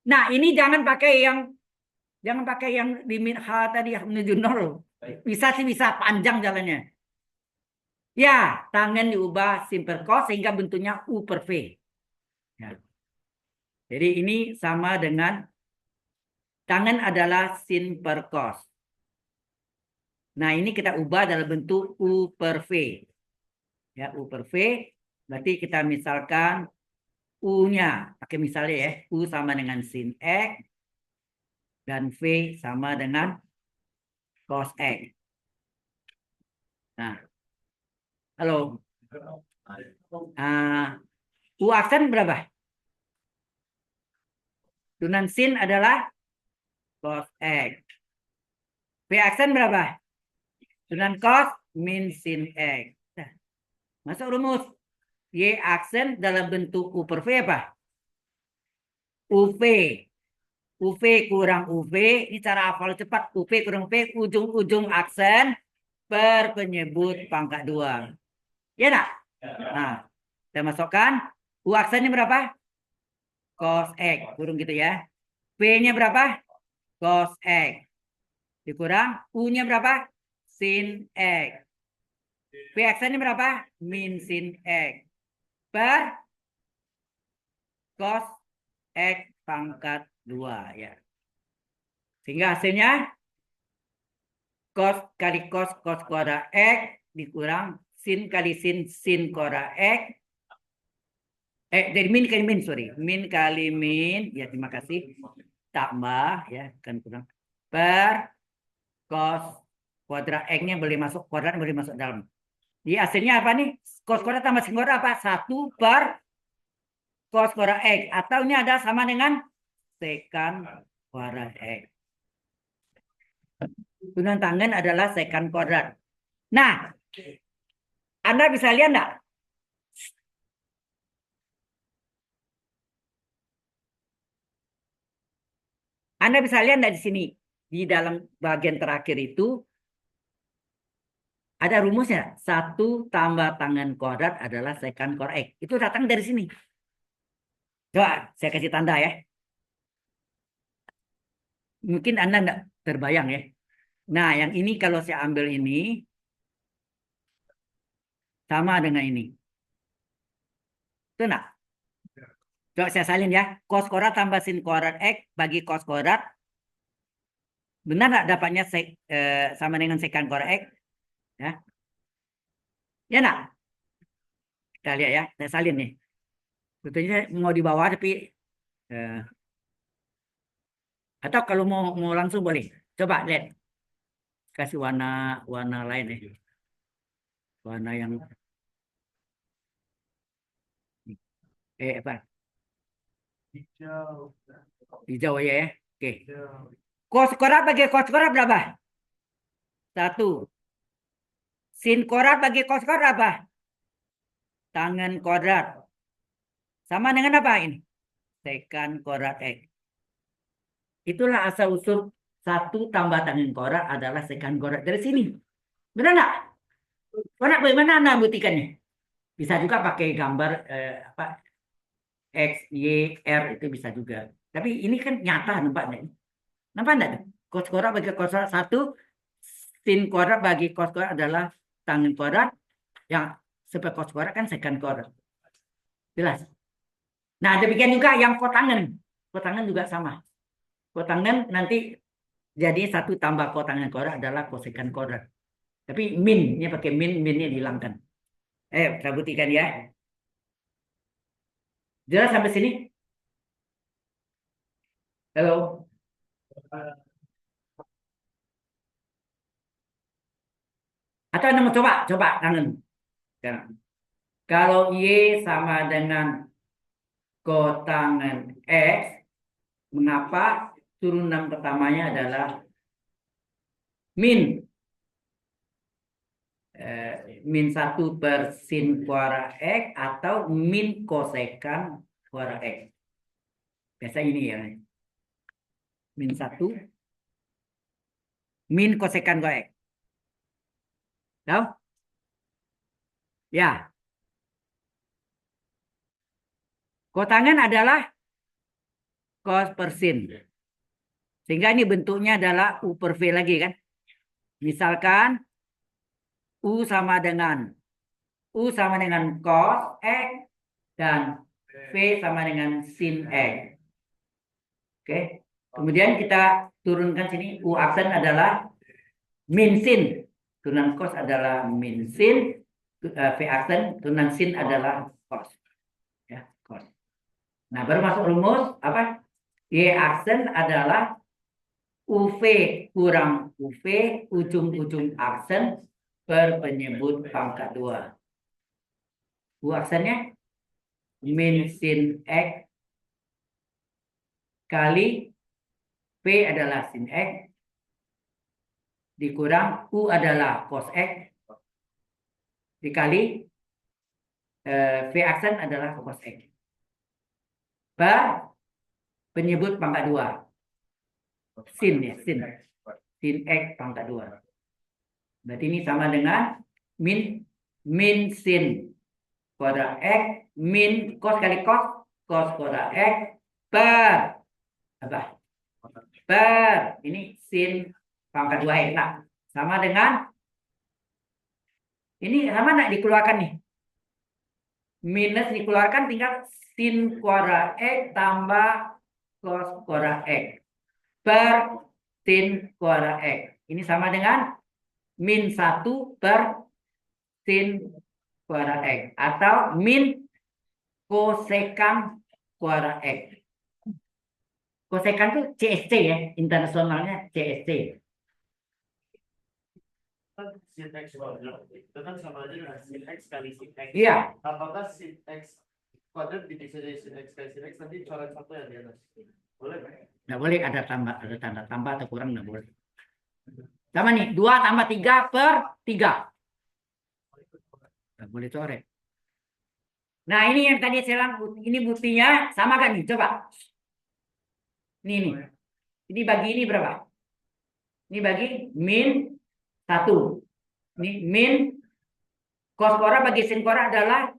[SPEAKER 1] Nah, ini jangan pakai yang limit H tadi yang menuju 0. Bisa sih bisa panjang jalannya. Ya, tangan diubah sin per cos sehingga bentuknya U per V. Ya. Jadi ini sama dengan tangan adalah sin per cos. Nah, ini kita ubah dalam bentuk U per V. Ya, U per V. Berarti kita misalkan U-nya. Pakai misalnya ya. U sama dengan sin X. Dan V sama dengan cos X. Nah, halo. U aksen berapa? Turunan sin adalah cos X. V aksen berapa? Turunan cos min sin X. Nah, masuk rumus. Y aksen dalam bentuk U per V apa? UV. UV kurang UV. Ini cara hafal cepat. UV kurang UV. Ujung-ujung aksen per penyebut pangkat 2. Ya nak? Nah, kita masukkan. U aksennya berapa? Cos X. Kurung gitu ya. V-nya berapa? Cos X. Dikurang. U-nya berapa? Sin X. V aksennya berapa? Min sin X. Per cos X pangkat 2 ya. Sehingga hasilnya cos kali cos kuadrat X dikurang sin kali sin kuadrat X. Dari min kali min, sorry. Min kali min, ya terima kasih. Tambah, ya, kan kurang. Per cos kuadrat X-nya boleh masuk, kuadrat boleh masuk dalam. Jadi hasilnya apa nih? Cos kuadrat tambah sin kuadrat apa? 1 per cos kuadrat X. Atau ini ada sama dengan secant kuadrat X. Turunan tangan adalah secant kuadrat. Nah, Anda bisa lihat enggak? Anda bisa lihat enggak di sini? Di dalam bagian terakhir itu ada rumusnya. 1 tambah tangan kuadrat adalah secant kuadrat X. Itu datang dari sini. Coba saya kasih tanda ya. Mungkin Anda enggak terbayang ya. Nah, yang ini kalau saya ambil ini sama dengan ini. Itu enggak? Coba saya salin ya. Cos kuadrat tambah sin kuadrat X bagi cos kuadrat. Benar nggak dapatnya sama dengan secant kuadrat X? Ya. Ya nak? Kita lihat ya. Saya salin nih. Sebetulnya mau di bawah tapi atau kalau mau langsung boleh. Coba lihat. Kasih warna lain ya. Warna yang apa? Hijau ya. Oke. Cos kuadrat bagi cos kuadrat berapa? 1. Sin kuadrat bagi cos kuadrat apa? tangen kuadrat. Sama dengan apa ini? Sekant kuadrat X. Itulah asal usul 1 tambah tangen kuadrat adalah sekant kuadrat. Dari sini. Benar nggak? Benar, bagaimana Anda buktikannya? Bisa juga pakai gambar apa X, Y, R itu bisa juga. Tapi ini kan nyata nampaknya. Nampak enggak tuh? Cos kuadrat bagi cos kuadrat 1, sin kuadrat bagi cos kuadrat adalah tangen kuadrat. Yang seper cos kuadrat kan sekant kuadrat. Jelas? Nah, demikian juga yang kotangen. Kotangen juga sama. Kotangen nanti jadi 1 tambah kotangen kuadrat adalah kosekant kuadrat. Tapi min, ini pakai min, minnya dihilangkan. Saya buktikan ya. Jelas sampai sini? Halo? Atau Anda mau coba tangan. Kalau Y sama dengan kotangen X, mengapa turunan pertamanya adalah min min 1 per sin kuadrat X atau min kosekan kuadrat X. Biasa ini ya. Min 1 min kosekan kuadrat X. Tahu? Ya. Kotangen adalah cos per sin. Sehingga ini bentuknya adalah U per V lagi kan. Misalkan U sama dengan cos X dan V sama dengan sin X. Oke. Kemudian kita turunkan sini U aksen adalah min sin. Turunan cos adalah min sin. V aksen turunan sin adalah cos. Ya, cos. Nah, baru masuk rumus apa? Y aksen adalah UV kurang UV ujung-ujung aksen per penyebut pangkat 2. U aksennya min sin X kali P adalah sin X dikurang U adalah cos X dikali V aksen adalah cos X per penyebut pangkat 2. Sin ya, sin X pangkat 2. Berarti ini sama dengan min sin kuadrat X min cos kali cos kuadrat X per apa? Per ini sin pangkat 2 X. Nah, sama dengan ini sama enggak dikeluarkan nih? Minus dikeluarkan tinggal sin kuadrat X tambah cos kuadrat X per sin kuadrat X. Ini sama dengan min 1 per sin kuadrat X. Atau min kosekan kuadrat X. Kosekan itu CSC ya. Internasionalnya CSC.
[SPEAKER 2] Sin X itu kan sama aja dengan sin X kali sin X.
[SPEAKER 1] Iya.
[SPEAKER 2] Apakah sin X kuadrat bisa jadi sin X kali sin X nanti coret 1 yang di atas? Boleh nggak?
[SPEAKER 1] Nggak boleh ada tanda tambah atau kurang nggak boleh. Sama nih 2 tambah 3 per 3. Nggak boleh coret. Nah ini yang tadi saya bilang, ini buktinya sama kan nih, coba. Ini. Ini bagi ini berapa? Ini bagi min 1. Ini min cos kuadrat bagi sin kuadrat adalah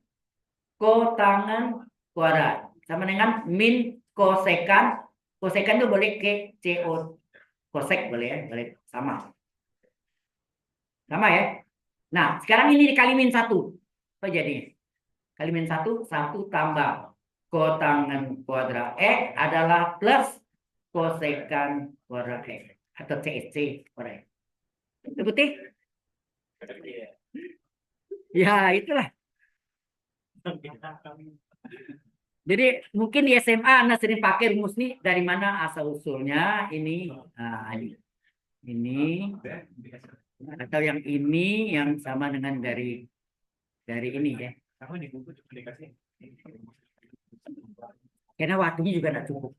[SPEAKER 1] kotangen kuadrat. Sama dengan min kosekan. Kosekan itu boleh ke CO. Kosek boleh ya, boleh sama. Sama ya. Nah, sekarang ini dikali min 1. Apa jadinya? Kali min 1, 1 tambah kotangen kuadrat X adalah plus kosekan kuadrat X. Atau CSC kuadrat X. Itu putih? Ya, itulah. Jadi mungkin di SMA Anda sering pakai rumus ini dari mana asal usulnya ini. Nah, ini atau yang ini yang sama dengan dari ini ya. Karena waktunya juga tidak cukup.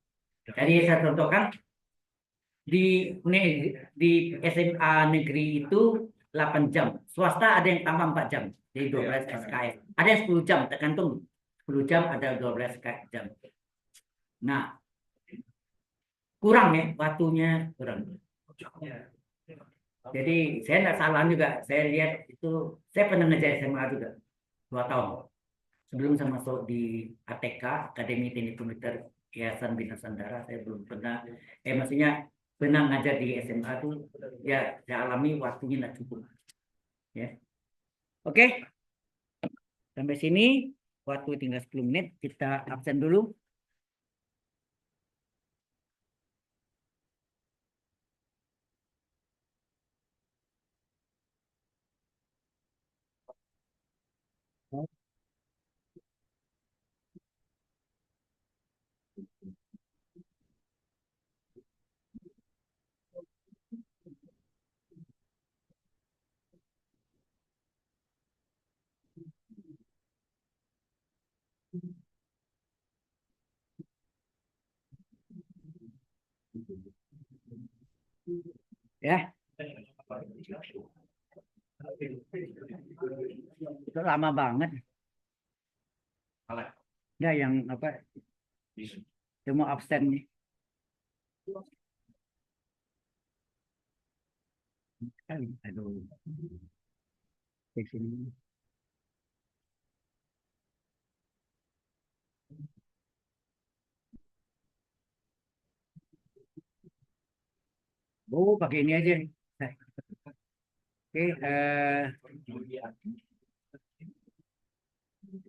[SPEAKER 1] Jadi saya contohkan di SMA negeri itu 8 jam. Swasta ada yang tambah 4 jam. Jadi 12 SKS. Ada yang 10 jam, tergantung. 10 jam ada 12 jam. Nah, kurang ya, waktunya kurang. Jadi saya tidak salah juga. Saya lihat itu, saya pernah ngejar SMA juga 2 tahun. Sebelum saya masuk di ATK, Akademi Teknik Komputer Yayasan Bina Sandara, saya belum pernah, maksudnya pernah ngajar di SMA itu, ya saya alami waktunya tidak cukup. Ya. Oke, sampai sini waktu tinggal 10 menit, kita absen dulu. Ya, itu lama banget. Ya, yang apa? Semua absen nih. Aduh, di sini. Oh, pakai ini aja. Oke,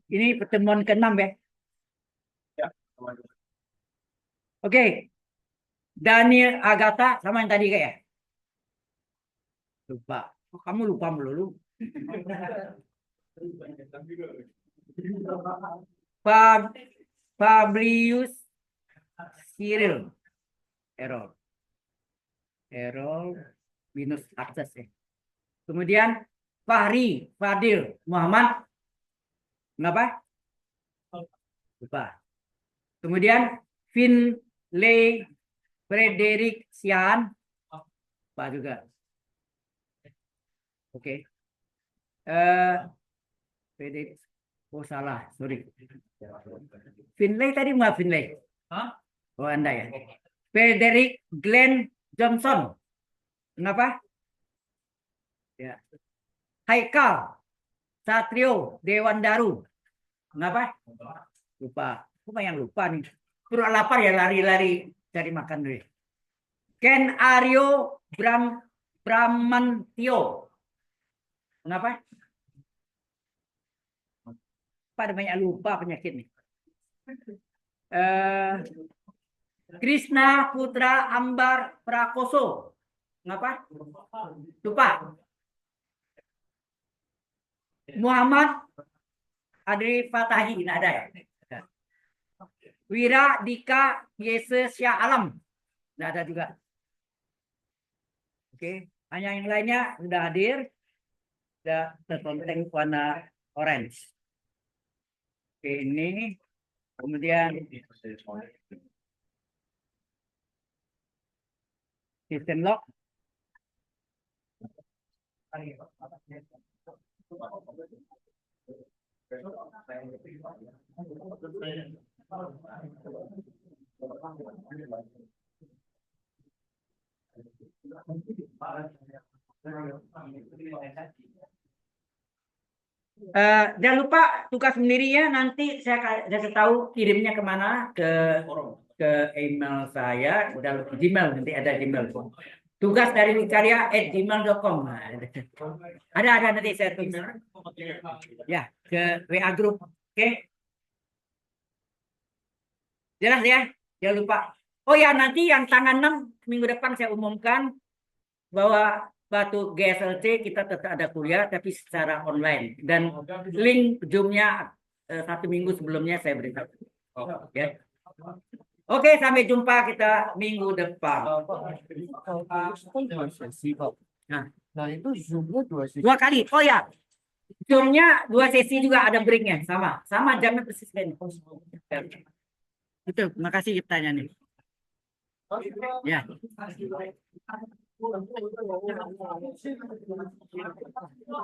[SPEAKER 1] ini pertemuan ke-6 ya. Oke, Daniel Agatha sama yang tadi kayak. Lupa. Oh, kamu lupa melulu. Fablius Cyril. Error minus akses ya. Kemudian Fahri Fadil Muhammad. Kenapa? Lupa. Kemudian Finlay Frederick Sian. Lupa juga. Oke. Frederick. Oh salah, sorry. Finlay tadi nggak Finlay? Oh Anda ya. Frederick Glenn Johnson. Kenapa? Ya. Haikal Satrio Dewandaru. Kenapa? Lupa. Aku yang lupa nih. Perut lapar ya lari-lari cari makan dulu. Ken Aryo Bramantio. Kenapa? Pada banyak lupa penyakit nih. Krishna Putra Ambar Prakoso. Kenapa? Lupa. Muhammad Adri Fatahi. Tidak ada ya? Wira Dika Yese Syah Alam. Tidak ada juga. Oke. Hanya yang lainnya sudah hadir. Sudah terconteng warna orange. Oke, ini. Kemudian sistem lock. Jangan lupa tugas sendirinya nanti saya kasih tahu kirimnya kemana ke email saya dan Gmail, nanti ada Gmail. Tugas dari wikarya@gmail.com. Ada nanti saya tulis. Ya, ke WA group. Oke. Jelas ya? Jangan lupa. Oh ya, nanti yang tanggal 6 minggu depan saya umumkan bahwa Batu GSLC kita tetap ada kuliah tapi secara online dan link Zoom-nya 1 minggu sebelumnya saya beritahu. Ya. Oke, sampai jumpa kita minggu depan.
[SPEAKER 2] Nah itu Zoom-nya 2 sesi.
[SPEAKER 1] 2 kali. Oh ya, Zoom-nya 2 sesi juga ada break-nya. Sama jamnya persis. Betul, makasih pertanyaannya. Ya.